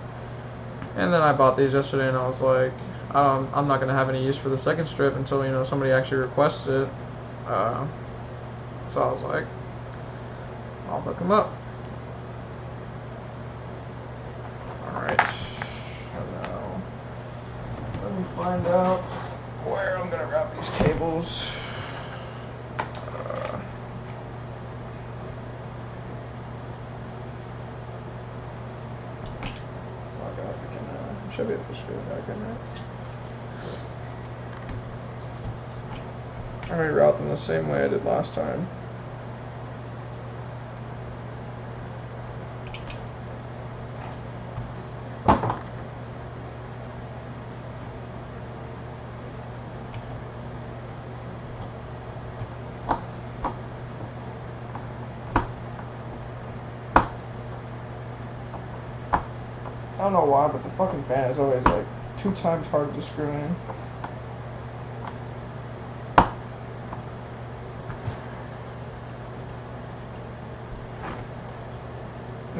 and then I bought these yesterday, and I was like, I'm not going to have any use for the second strip until, you know, somebody actually requests it. So I was like, I'll hook them up. Alright. Now, let me find out where I'm going to route these cables. Should be able to screw it back in there. I'm going to route them the same way I did last time. I don't know why, but the fucking fan is always like 2 times harder to screw in.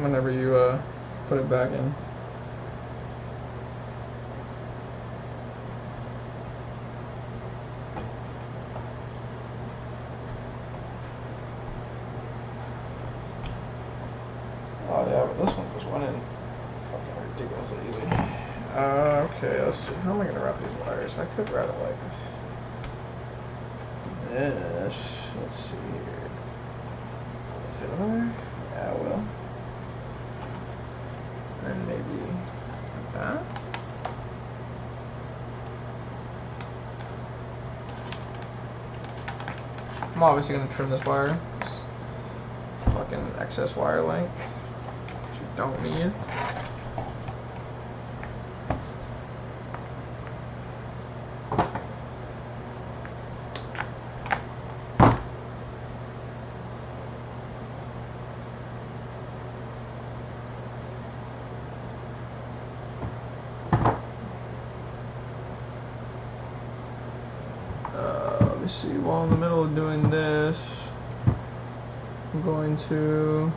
whenever you put it back in. Oh yeah, but this one just went in fucking ridiculously easy. Okay, let's see. How am I gonna wrap these wires? I could wrap it like this. Let's see here. Will it fit over there? Yeah, it will. And maybe like that. I'm obviously gonna trim this wire. It's fucking excess wire length, which you don't need. Let me see, while in the middle of doing this, I'm going to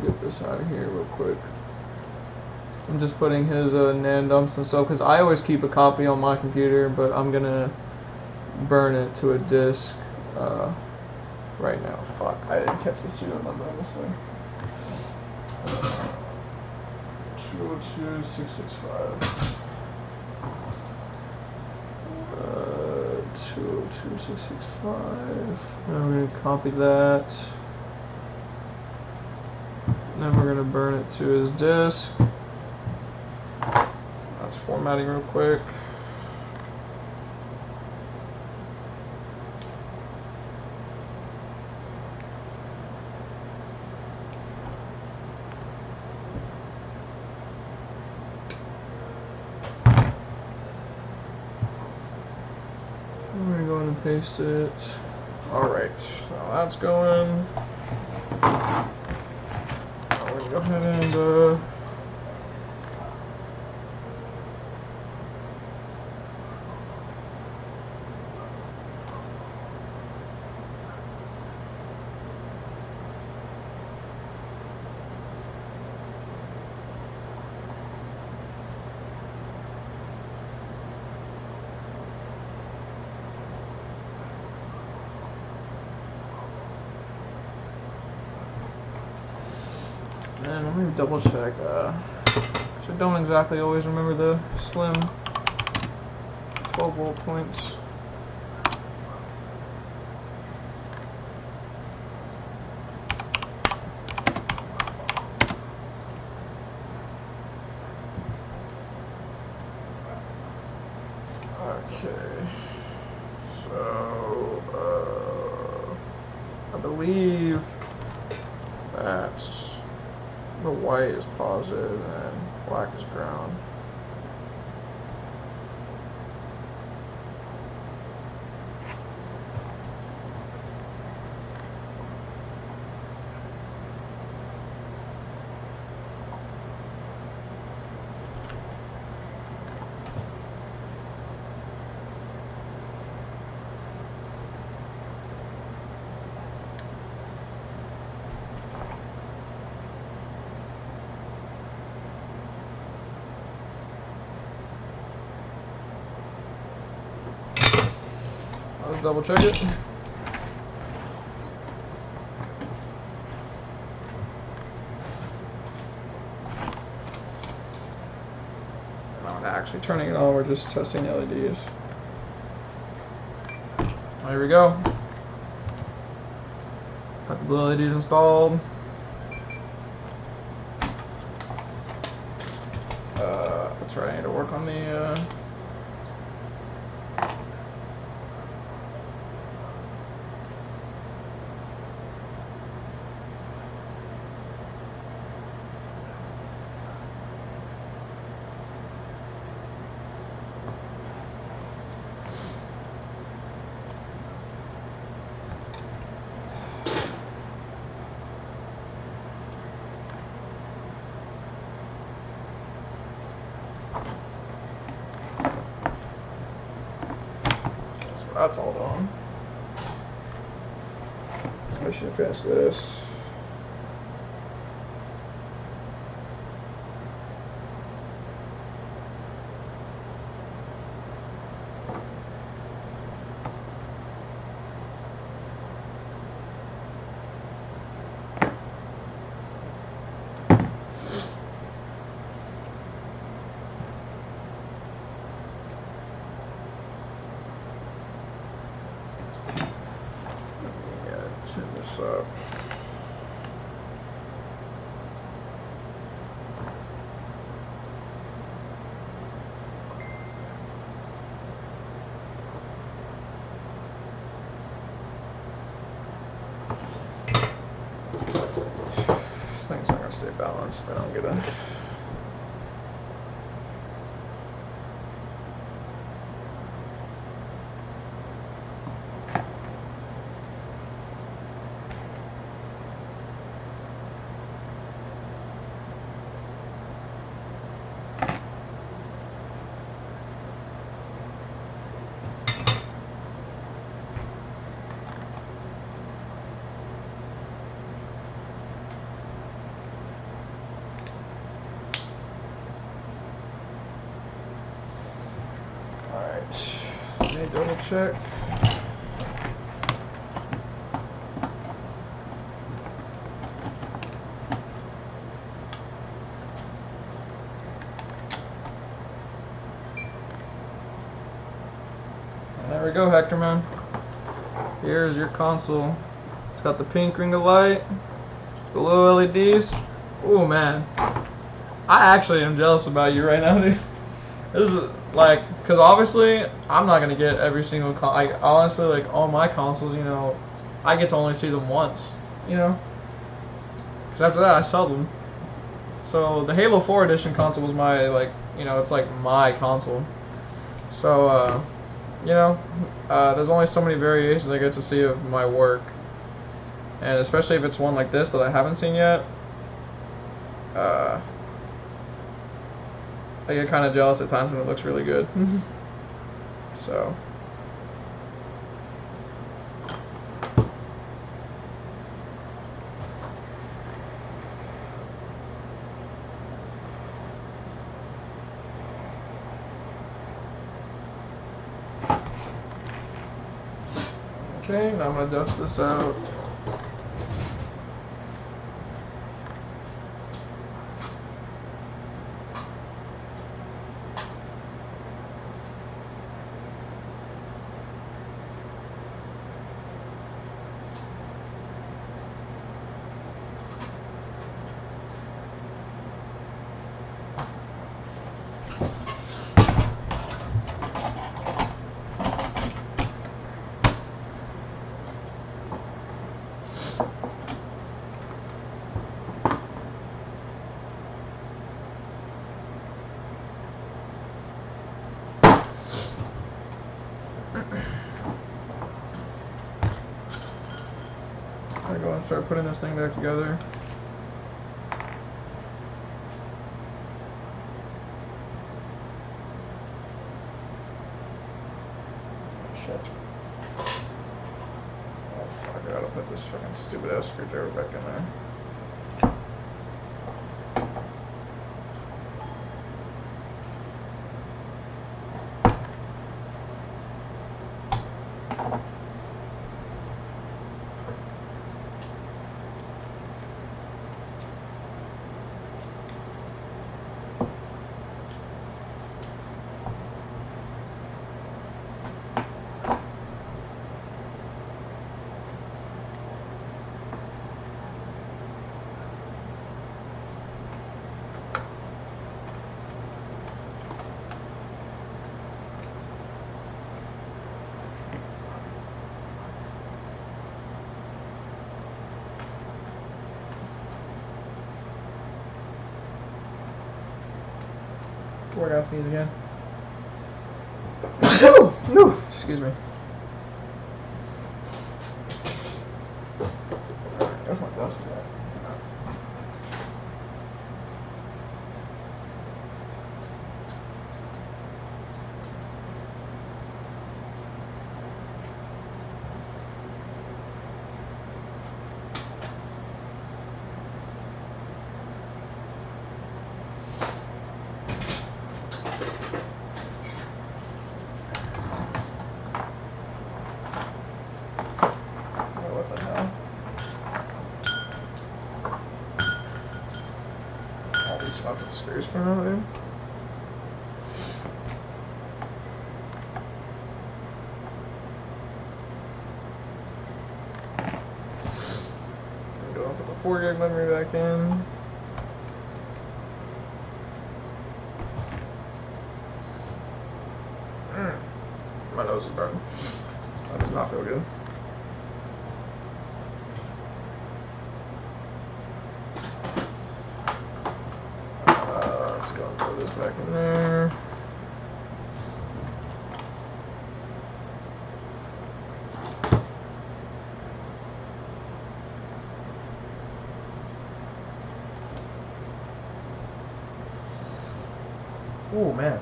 get this out of here real quick. I'm just putting his NAND dumps and stuff because I always keep a copy on my computer, but I'm gonna burn it to a disk right now. Fuck, I didn't catch the serial number on this thing. 202665. 202665. Now we're gonna copy that. Then we're gonna burn it to his disk. That's formatting real quick. I'm gonna go in and paste it. Alright, so that's going. We're gonna go ahead and and let me double check. So I don't exactly always remember the slim 12-volt points. Okay, so I believe that's the white is positive and black is ground. Let's double check it. We're not actually turning it on, we're just testing the LEDs. There we go. Got the blue LEDs installed. That's right, I need to work on the that's all done. should finish this. Turn this up. Things aren't gonna stay balanced if I don't get a. Let me double check. And there we go, Hector man. Here's your console. It's got the pink ring of light, the little LEDs. Oh man, I actually am jealous about you right now, dude. This is like, because obviously I'm not gonna get every single honestly, like all my consoles, you know, I get to only see them once, you know, because after that I sell them. So the Halo 4 edition console was my, like, you know, it's like my console. So you know, there's only so many variations I get to see of my work, and especially if it's one like this that I haven't seen yet. I get kind of jealous at times when it looks really good. So. Okay, now I'm going to dust this out. I go and start putting this thing back together. Shit. I gotta put this fucking stupid ass screwdriver back in there. We're gonna sneeze again. No, excuse me. That's my dust for that. Stop the screws coming out, dude. Go and put the 4 gig memory back in. My nose is burning. That does not feel good. Let's go and throw this back in there. Oh man,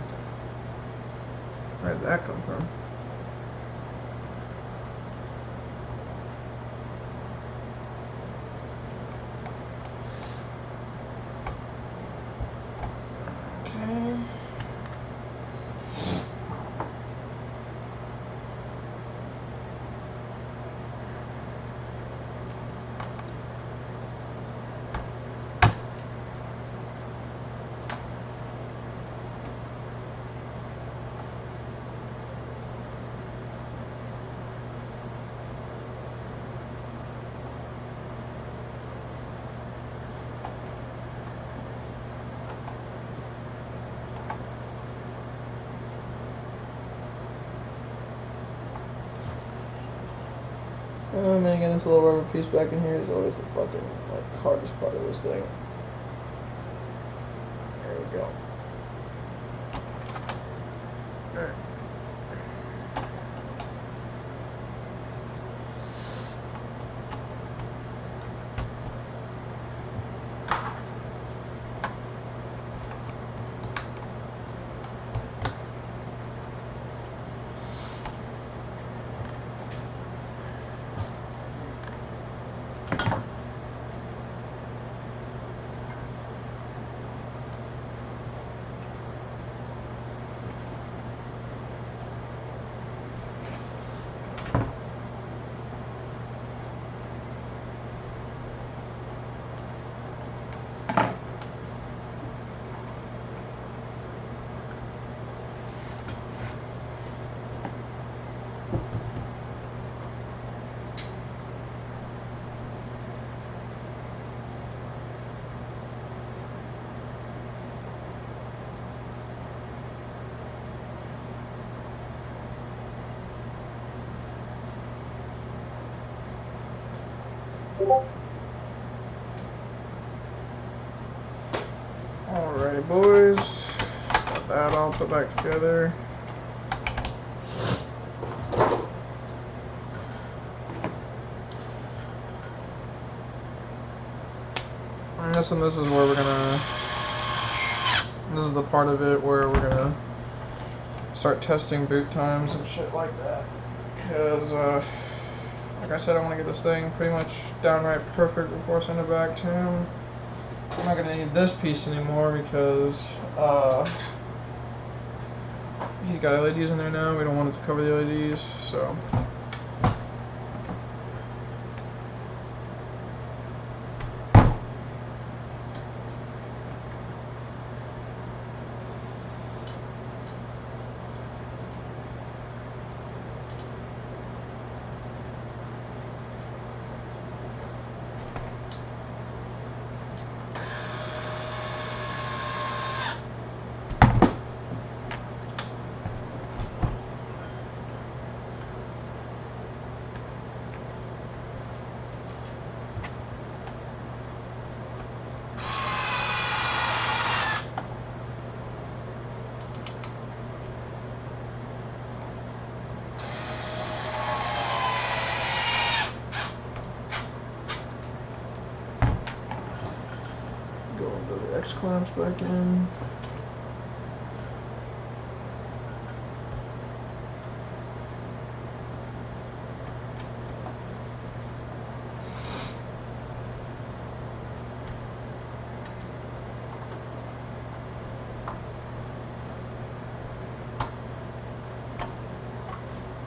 where did that come from? Okay. Oh man, getting this little rubber piece back in here is always the fucking hardest part of this thing. There we go. Alright. Alrighty, boys. Got that all put back together. I'm guessing this is where we're gonna. This is the part of it where we're gonna start testing boot times and shit like that. Because, like I said, I want to get this thing pretty much downright perfect before I send it back to him. I'm not gonna need this piece anymore because he's got LEDs in there now. We don't want it to cover the LEDs, so. Go into the X clamps back in.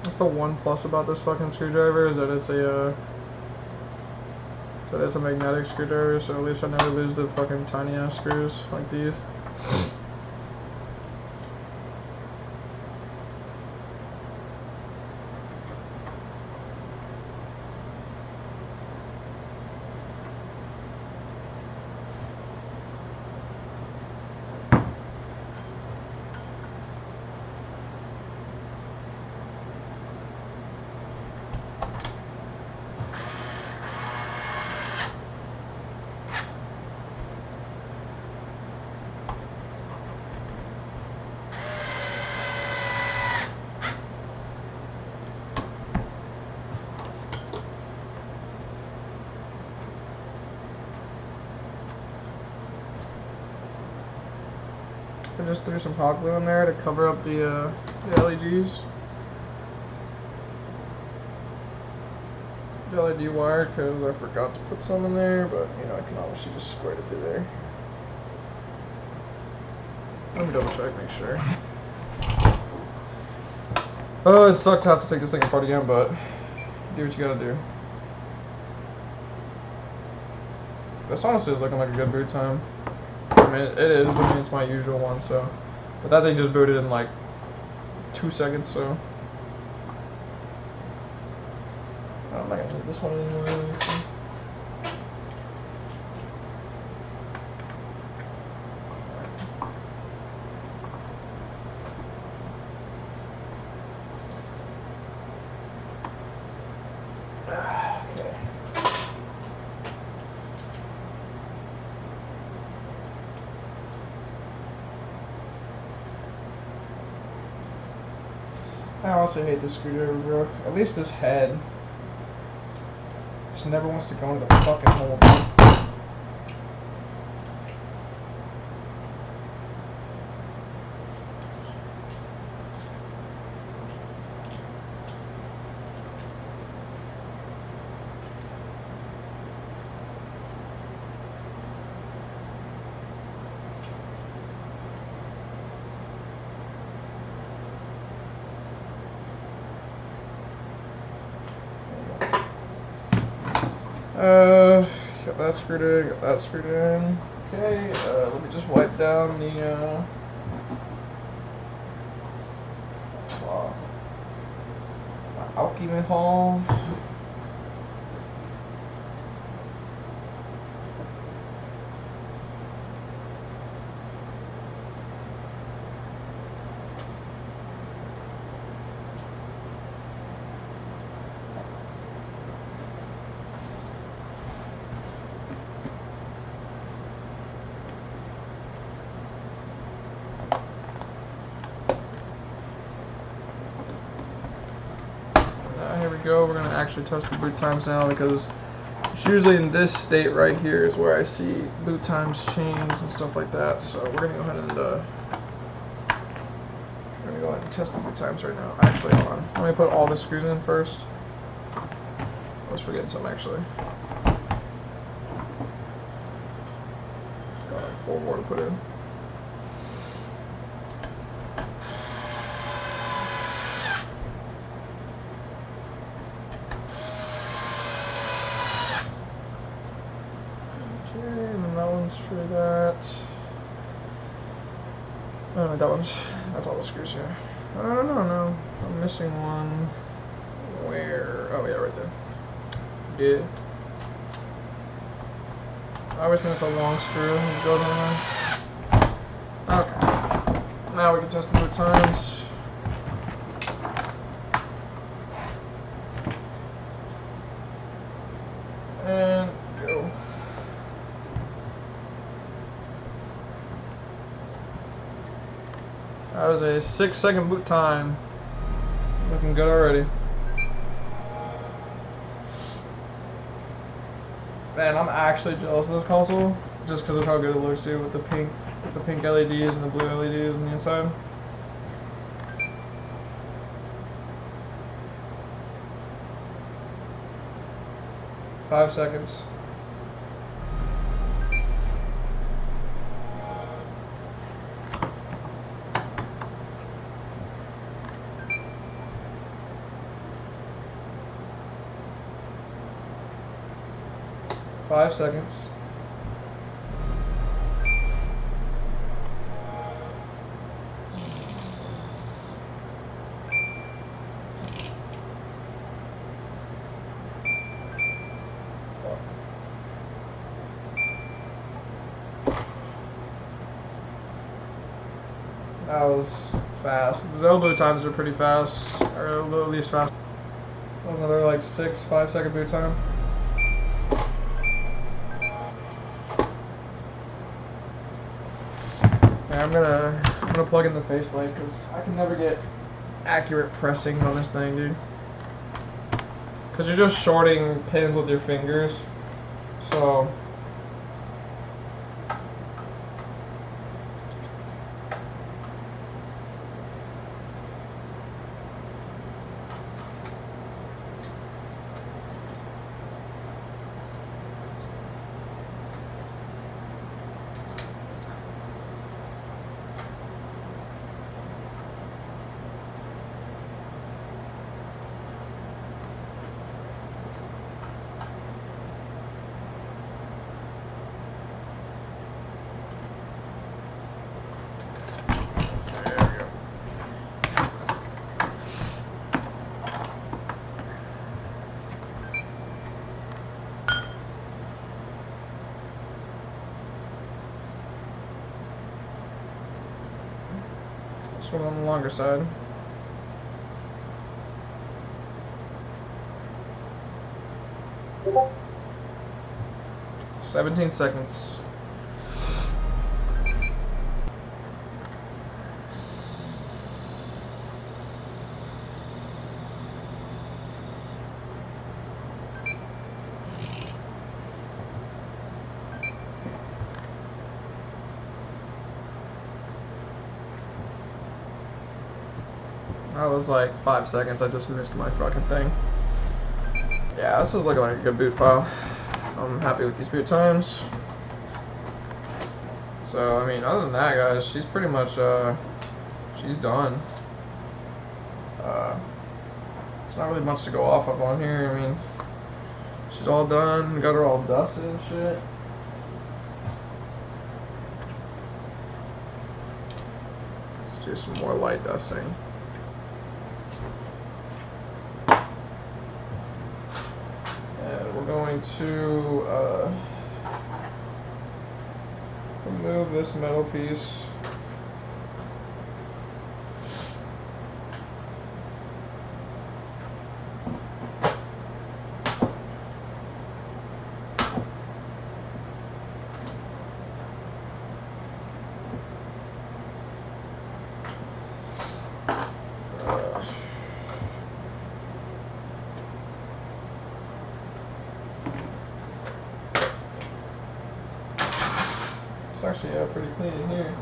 That's the one plus about this fucking screwdriver is that it's But it's a magnetic screwdriver, so at least I never lose the fucking tiny ass screws like these. I just threw some hot glue in there to cover up the LEDs. The LED wire, because I forgot to put some in there, but you know, I can obviously just squirt it through there. Let me double check, make sure. Oh, it sucked to have to take this thing apart again, but do what you gotta do. This honestly is looking like a good boot time. I mean, it is. I mean, it's my usual one, so. But that thing just booted in like 2 seconds, so. I'm not gonna hit this one anymore. Okay. I also hate this screwdriver, bro. At least this head just never wants to go into the fucking hole. Got that screwed in, got that screwed in. Okay, let me just wipe down the my alcohol. Here we go. We're going to actually test the boot times now because it's usually in this state right here is where I see boot times change and stuff like that. So we're going to go ahead and test the boot times right now. Actually, hold on. Let me put all the screws in first. I was forgetting some actually. Got like 4 more to put in. For that. Oh, that's all the screws here. Oh, no. I'm missing one. Where? Oh, yeah, right there. Yeah. I always think it's a long screw that goes on there. Okay. Now we can test the boot times. And go. That was a 6-second boot time. Looking good already. Man, I'm actually jealous of this console just because of how good it looks, dude, with the pink LEDs and the blue LEDs on the inside. Five seconds. 5 seconds. That was fast. The elbow times are pretty fast, or at least fast. That was another like 5 second boot time. Yeah, I'm gonna plug in the faceplate because I can never get accurate pressing on this thing, dude. Because you're just shorting pins with your fingers, so. This one on the longer side. "17 seconds. That was like 5 seconds. I just missed my fucking thing. Yeah, this is looking like a good boot file. I'm happy with these boot times. So, I mean, other than that, guys, she's pretty much, she's done. It's not really much to go off of on here. I mean, she's all done. Got her all dusted and shit. Let's do some more light dusting. And we're going to remove this metal piece. It's actually pretty clean in here.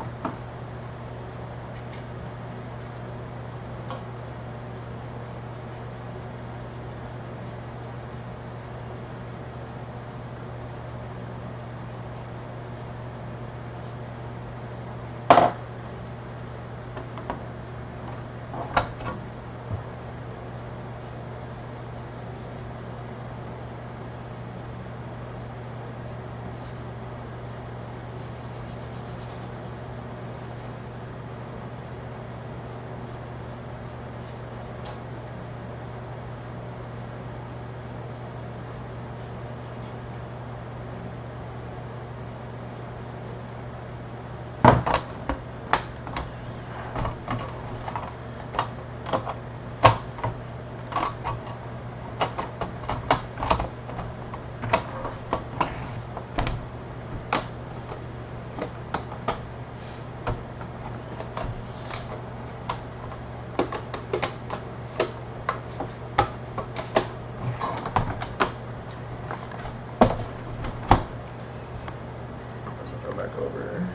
Back over.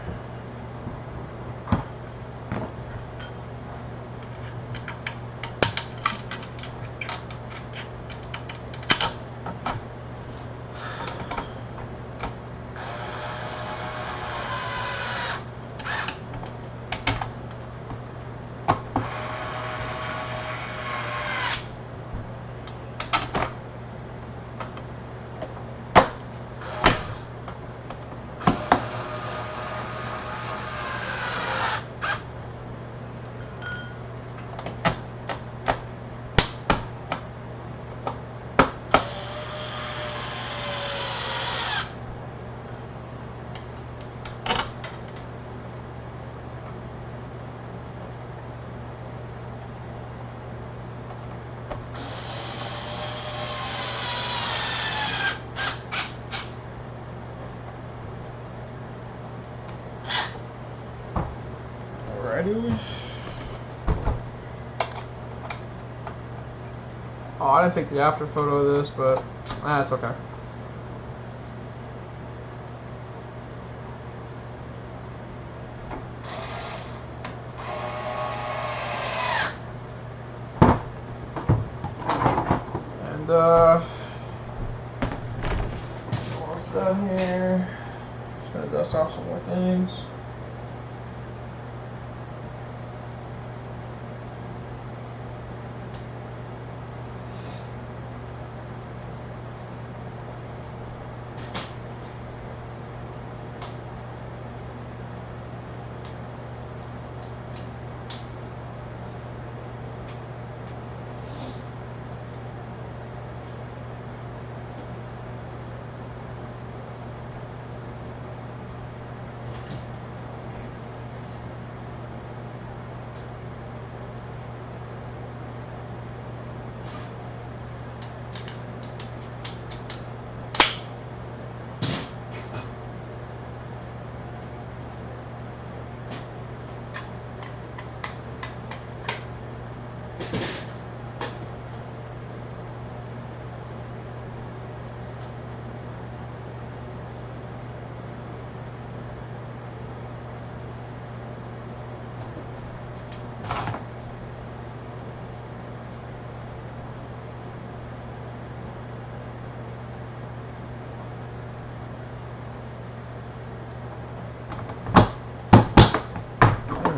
Oh, I didn't take the after photo of this, but that's okay. And almost done here. Just gonna dust off some more things.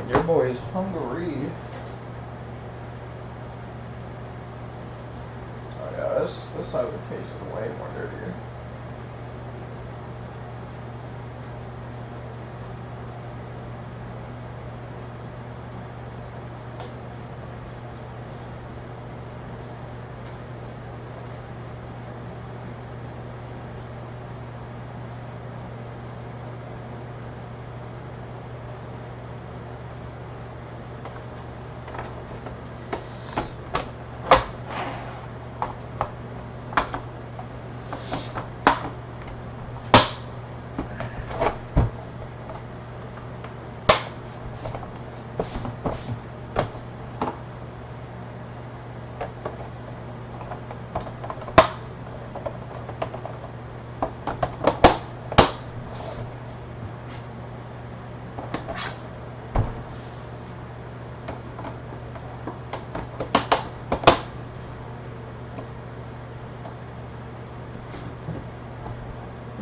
Your boy is hungry. Oh yeah, this side of the case is way more dirtier.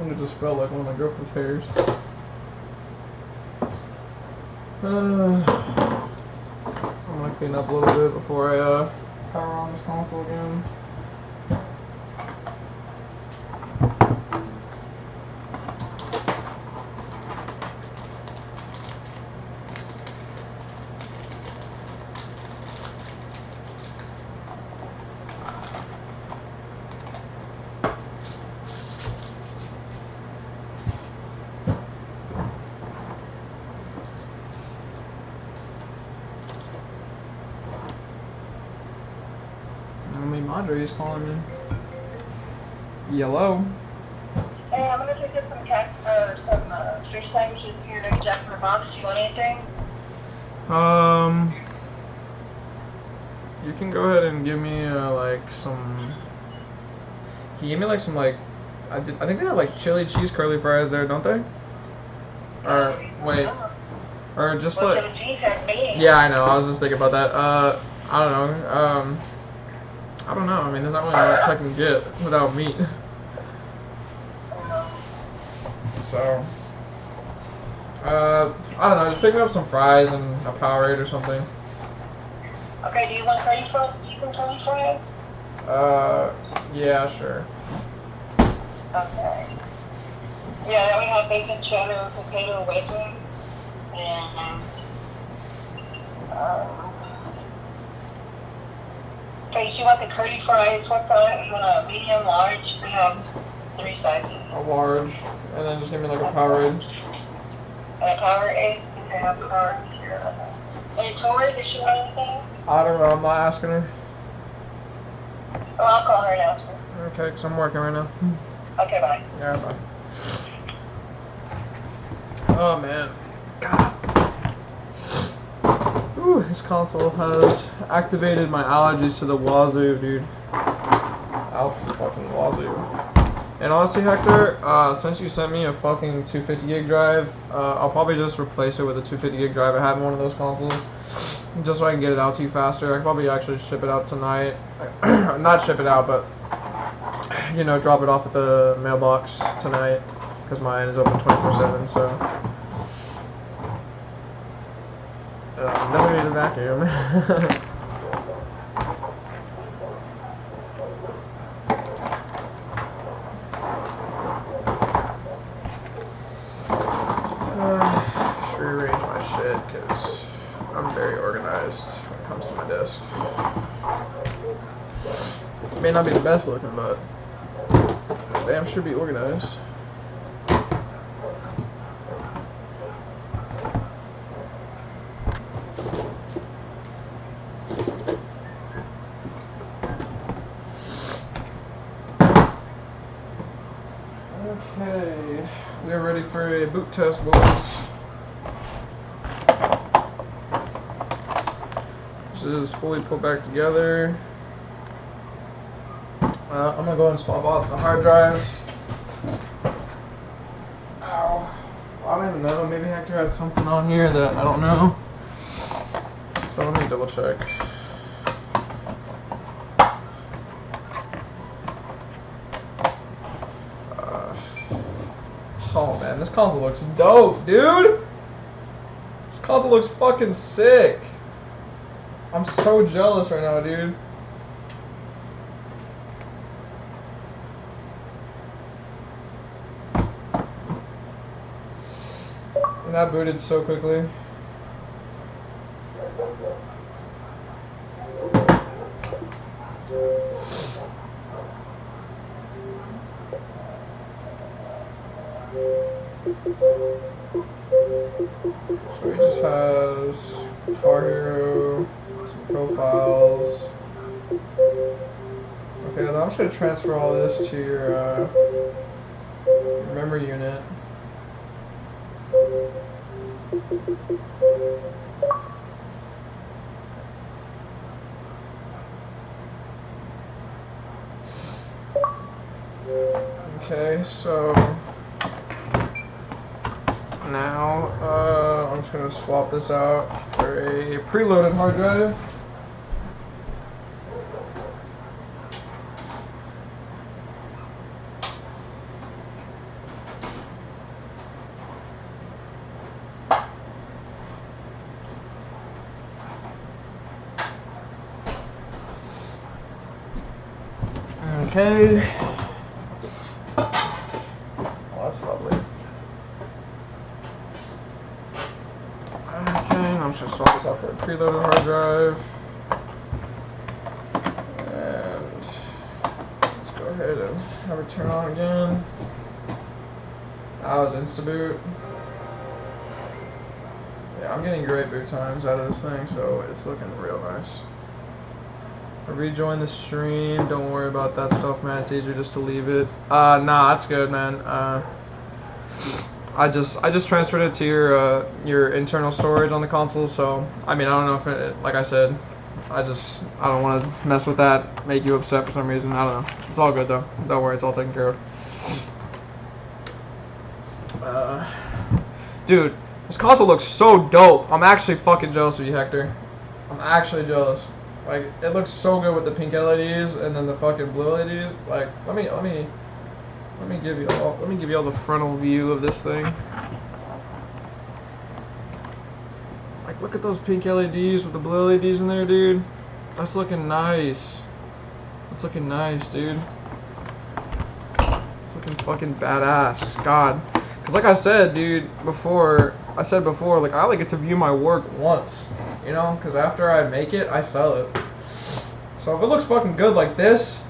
It just felt like one of my girlfriend's hairs. I'm gonna clean up a little bit before I power on this console again. Andre's calling me. Yellow. Hey, I'm gonna pick up some fish sandwiches here at Jack in the Box. Do you want anything? You can go ahead and give me like some. Can you give me like some like? I think they have like chili cheese curly fries there, don't they? Or wait, or just well, like. chili cheese has meat. Yeah, I know. I was just thinking about that. I don't know. I don't know. I mean, there's not really much I can get without meat. So, I don't know. Just pick me up some fries and a Powerade or something. Okay. Do you want curly fries? Seasoned curly fries? Yeah, sure. Okay. Yeah, then we have bacon cheddar potato wedges and okay, you want the curly fries? What size? You want a medium, large? They have 3 sizes. A large, and then just give me like a Powerade. A Powerade? Okay, I have a Powerade here. Hey, Tori, does she want anything? I don't know. I'm not asking her. Oh, I'll call her and ask her. Okay, because I'm working right now. Okay, bye. Yeah, bye. Oh man. God. Ooh, this console has activated my allergies to the wazoo, dude. Out the fucking wazoo. And honestly, Hector, since you sent me a fucking 250 gig drive, I'll probably just replace it with a 250 gig drive I have in one of those consoles, just so I can get it out to you faster. I can probably actually ship it out tonight. Not ship it out, but, you know, drop it off at the mailbox tonight, because mine is open 24/7, so. Never need a vacuum. Just rearrange my shit because I'm very organized when it comes to my desk. It may not be the best looking, but damn sure be organized. Okay, we are ready for a boot test, boys. This is fully put back together. I'm gonna go ahead and swap out the hard drives. Ow. I don't even know, maybe Hector had something on here that I don't know. So let me double check. Oh man, this console looks dope, dude! This console looks fucking sick! I'm so jealous right now, dude. And that booted so quickly. So he just has Guitar Hero, some profiles. Okay, now I'm just gonna transfer all this to your memory unit. Okay, so now I'm just gonna swap this out for a preloaded hard drive. Okay. Oh, that's lovely. Okay, I'm just gonna swap this out for a preloaded hard drive. And let's go ahead and have it turn on again. That was InstaBoot. Yeah, I'm getting great boot times out of this thing, so it's looking real nice. Rejoin the stream. Don't worry about that stuff, man. It's easier just to leave it. Nah, that's good, man. I just transferred it to your internal storage on the console. So I mean, I don't know if it, like I said, I don't want to mess with that. Make you upset for some reason. I don't know. It's all good though. Don't worry, it's all taken care of. Dude, this console looks so dope. I'm actually fucking jealous of you, Hector. I'm actually jealous. Like, it looks so good with the pink LEDs and then the fucking blue LEDs. Like, let me give you all the frontal view of this thing. Like, look at those pink LEDs with the blue LEDs in there, dude. That's looking nice. That's looking nice, dude. It's looking fucking badass. God. Because like I said, dude, before, like, I only get to view my work once. You know, because after I make it, I sell it. So if it looks fucking good like this,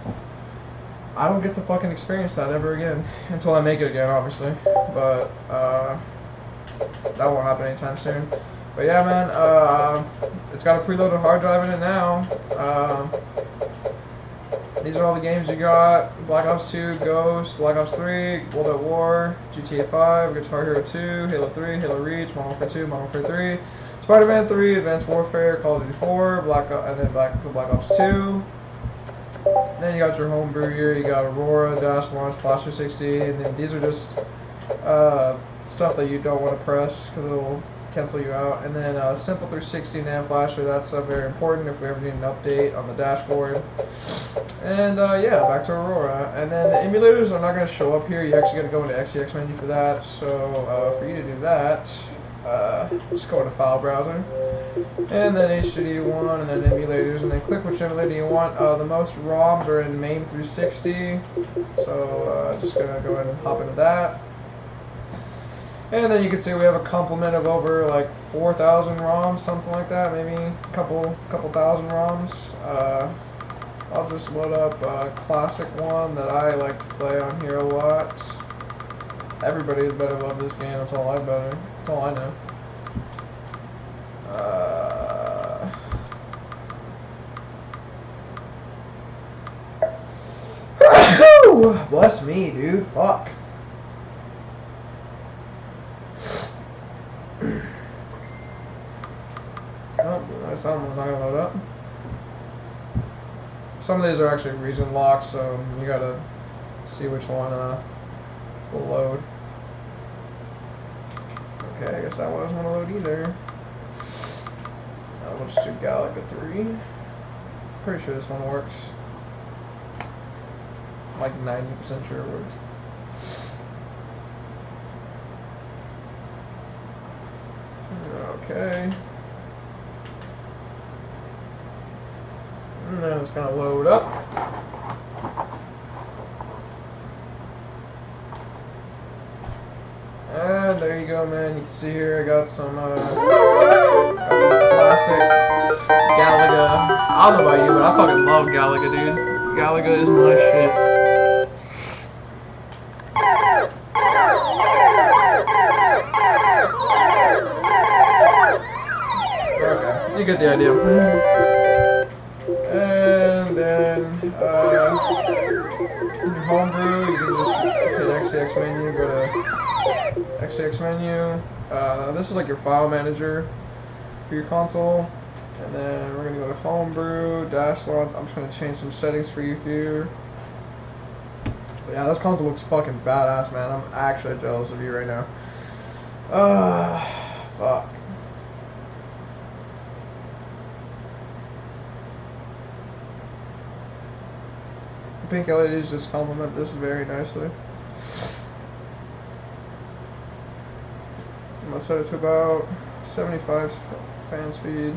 I don't get to fucking experience that ever again. Until I make it again, obviously. But, that won't happen anytime soon. But yeah, man, it's got a preloaded hard drive in it now. These are all the games you got: Black Ops 2, Ghost, Black Ops 3, World at War, GTA 5, Guitar Hero 2, Halo 3, Halo Reach, Modern Warfare 2, Modern Warfare 3, Spider-Man 3, Advanced Warfare, Call of Duty 4, and then Black Ops 2. Then you got your homebrew here. You got Aurora, Dash Launch, Flash 360, and then these are just stuff that you don't want to press because it'll cancel you out. And then Simple 360 NAND flasher. That's very important if we ever need an update on the dashboard. And yeah, back to Aurora. And then the emulators are not going to show up here. You actually got to go into XGH menu for that. So for you to do that, just go into File Browser. And then HDD1, and then emulators, and then click which emulator you want. The most ROMs are in MAME 360, so just gonna go ahead and hop into that. And then you can see we have a complement of over like 4,000 ROMs, something like that, maybe a couple thousand ROMs. I'll just load up a classic one that I like to play on here a lot. Everybody better love this game. That's all I know. Bless me, dude. Fuck. Oh, this one was not gonna load up. Some of these are actually region locked, so you gotta see which one will load. Okay, I guess that one doesn't want to load either. We'll just do Galaga 3. Pretty sure this one works. I'm like 90% sure it works. Okay. And then it's gonna load up. And there you go, man. You can see here I got some classic Galaga. I don't know about you, but I fucking love Galaga, dude. Galaga is my shit. Okay, you get the idea. And then in your homebrew, you can just hit XCX menu, go to XCX menu. This is like your file manager for your console. And then we're gonna go to homebrew, dash launch. I'm just gonna change some settings for you here. But yeah, this console looks fucking badass, man. I'm actually jealous of you right now. Fuck. The pink LEDs just complement this very nicely. I'm gonna set it to about 75 fan speed.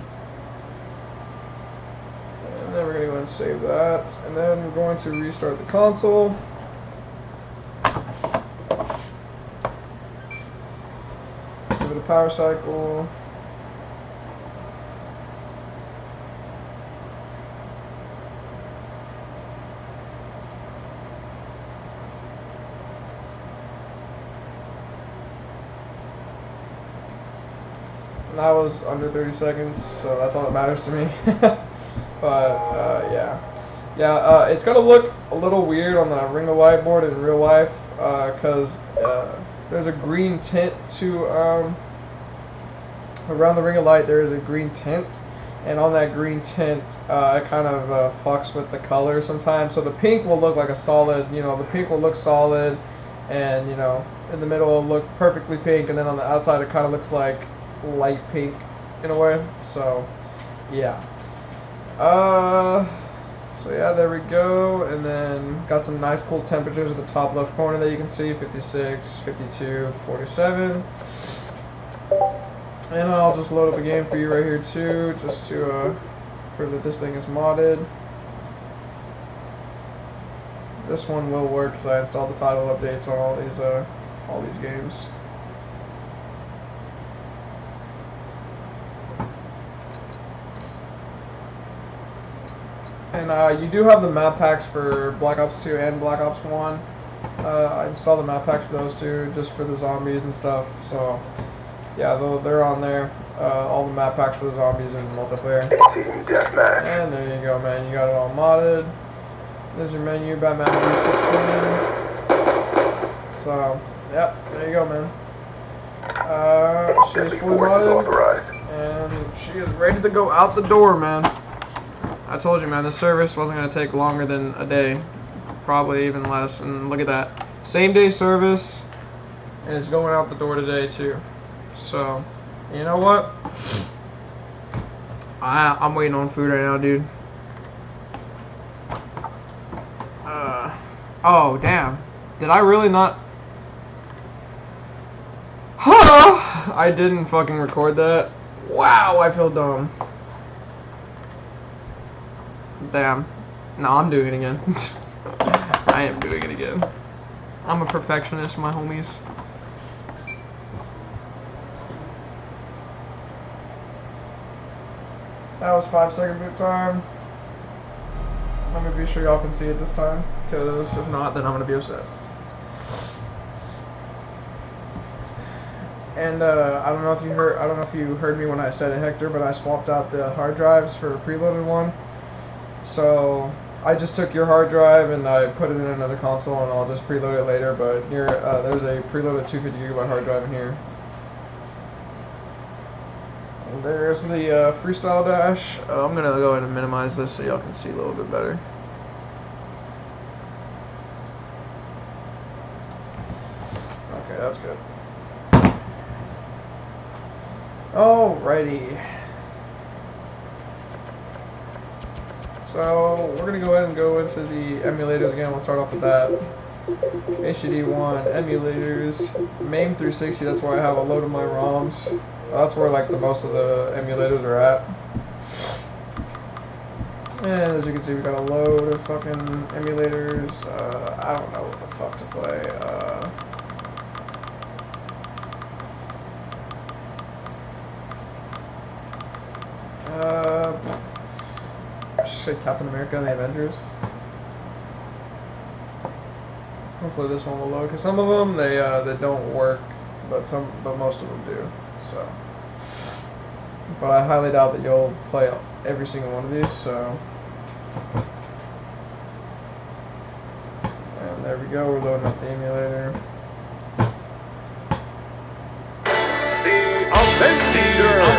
And then we're going to go and save that. And then we're going to restart the console. Give it a power cycle. And that was under 30 seconds, so that's all that matters to me. But yeah, it's gonna look a little weird on the Ring of Light board in real life, because there's a green tint to around the Ring of Light. There is a green tint, and on that green tint, it kind of fucks with the color sometimes. So the pink will look like a solid, the pink will look solid, and in the middle it'll look perfectly pink, and then on the outside it kind of looks like light pink in a way. So yeah. So yeah, there we go. And then got some nice cool temperatures at the top left corner that you can see: 56, 52, 47. And I'll just load up a game for you right here too, just to prove that this thing is modded. This one will work because I installed the title updates on all these games. And you do have the map packs for Black Ops 2 and Black Ops 1. I installed the map packs for those two, just for the zombies and stuff. So, yeah, they're on there. All the map packs for the zombies and multiplayer. Team deathmatch. And there you go, man. You got it all modded. There's your menu, Batman V16. So, yep, there you go, man. She's fully modded, and she is ready to go out the door, man. I told you, man, this service wasn't going to take longer than a day. Probably even less, and look at that. Same day service, and it's going out the door today, too. So, you know what? I'm waiting on food right now, dude. Oh, damn. Did I really not... Huh! I didn't fucking record that. Wow, I feel dumb. Damn. No, I'm doing it again. I am doing it again. I'm a perfectionist, my homies. That was 5-second boot time. Let me be sure y'all can see it this time, because if not, then I'm gonna be upset. And I don't know if you heard me when I said it, Hector, but I swapped out the hard drives for a preloaded one. So I just took your hard drive and I put it in another console, and I'll just preload it later. But here, there's a preloaded 250GB hard drive in here. And there's the freestyle dash. I'm gonna go ahead and minimize this so y'all can see a little bit better. Okay, that's good. Alrighty. So we're gonna go ahead and go into the emulators again. We'll start off with that. HDD1 emulators, MAME 360. That's where I have a load of my ROMs. That's where like the most of the emulators are at. And as you can see, we got a load of fucking emulators. I don't know what the fuck to play. Say Captain America and the Avengers. Hopefully this one will load, because some of them they don't work, but most of them do. So, but I highly doubt that you'll play every single one of these. So, and there we go. We're loading up the emulator. The Avenger.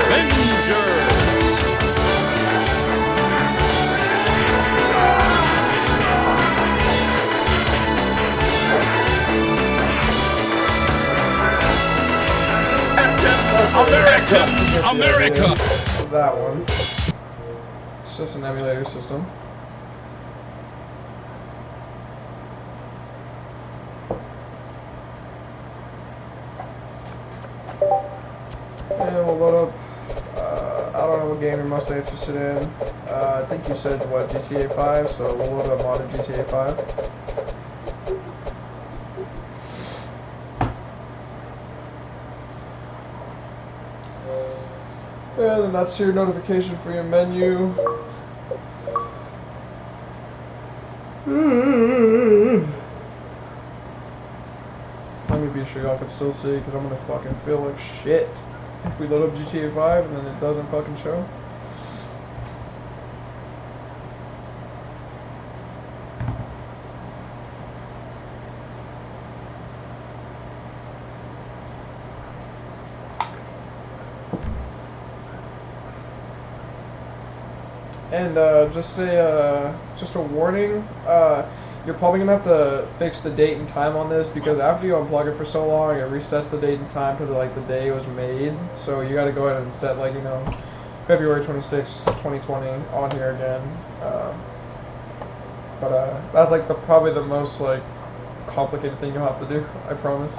America! That one. It's just an emulator system. And we'll load up, I don't know what game you're mostly interested in. I think you said, what, GTA 5, so we'll load up modded GTA 5. And then that's your notification for your menu. Let me be sure y'all can still see, because I'm gonna fucking feel like shit if we load up GTA 5 and then it doesn't fucking show. And just a warning, you're probably gonna have to fix the date and time on this, because after you unplug it for so long, it resets the date and time to like the day it was made. So you got to go ahead and set, like, you know, February 26, 2020 on here again. But that's like probably the most like complicated thing you'll have to do. I promise.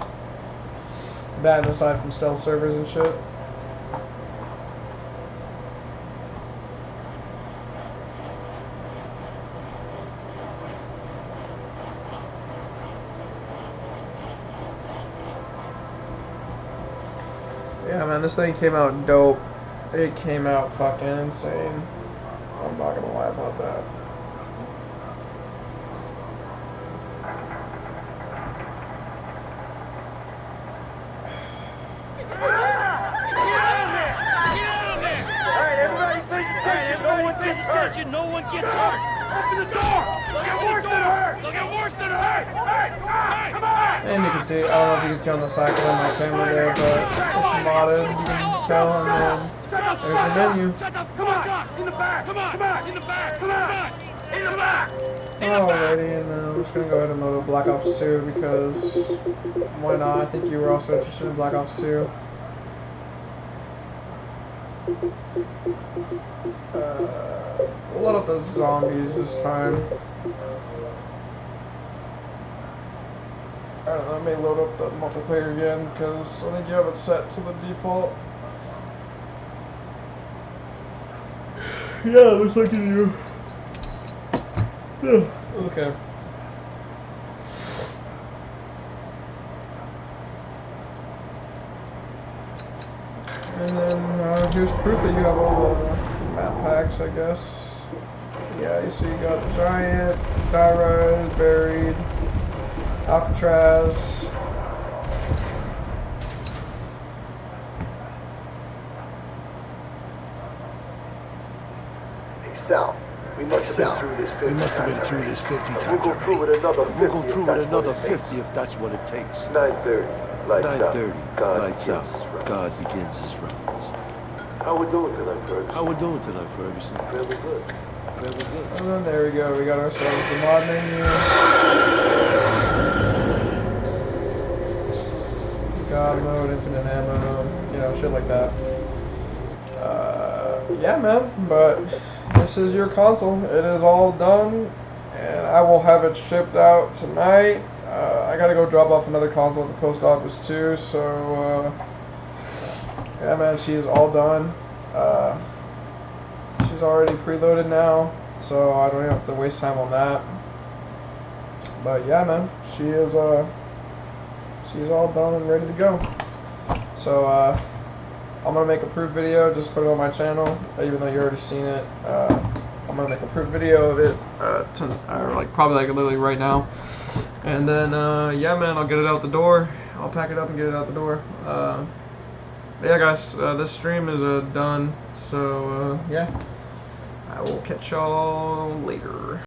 That and aside from stealth servers and shit. Yeah, man, this thing came out dope. It came out fucking insane. I'm not gonna lie about that. Alright, everybody pay attention. No one gets hurt. Open the door! They'll get worse than hurt! They'll get worse than hurt! Hey, come on! And you can see, I don't know if you can see on the side because I have my camera there, but it's modded. You can tell, and then there's the menu. Shut up! Come on! In the back! Come on! In the back! Come on! In the back! Alrighty, and then I'm just gonna go ahead and load up Black Ops 2 because why not? I think you were also interested in Black Ops 2. We'll load up the zombies this time. I don't know, I may load up the multiplayer again because I think you have it set to the default. Yeah, it looks like you do. Yeah, okay. And then here's proof that you have all the map packs, I guess. Yeah, so you got the Giant, Diorite, Buried, Alcatraz. Hey, Sal, we must have been through this 50 times. We'll go through it another 50. We'll go through it another 50 if that's what it takes. 9:30. Lights out. 9:30. God Lights out. begins his rounds. God begins his rounds. How we doing tonight, Ferguson? How we doing tonight, Ferguson? Fairly good. Fairly good. And then there we go, we got ourselves the mod menu. God mode, infinite ammo, you know, shit like that. Yeah, man, but this is your console. It is all done, and I will have it shipped out tonight. I gotta go drop off another console at the post office too, so yeah, man, she is all done. She's already preloaded now, so I don't even have to waste time on that. But yeah, man, she's all done and ready to go. So I'm gonna make a proof video, just put it on my channel, even though you already seen it. I'm gonna make a proof video of it, probably like literally right now. And then yeah, man, I'll get it out the door. I'll pack it up and get it out the door. Yeah, guys, this stream is done. So yeah, I will catch y'all later.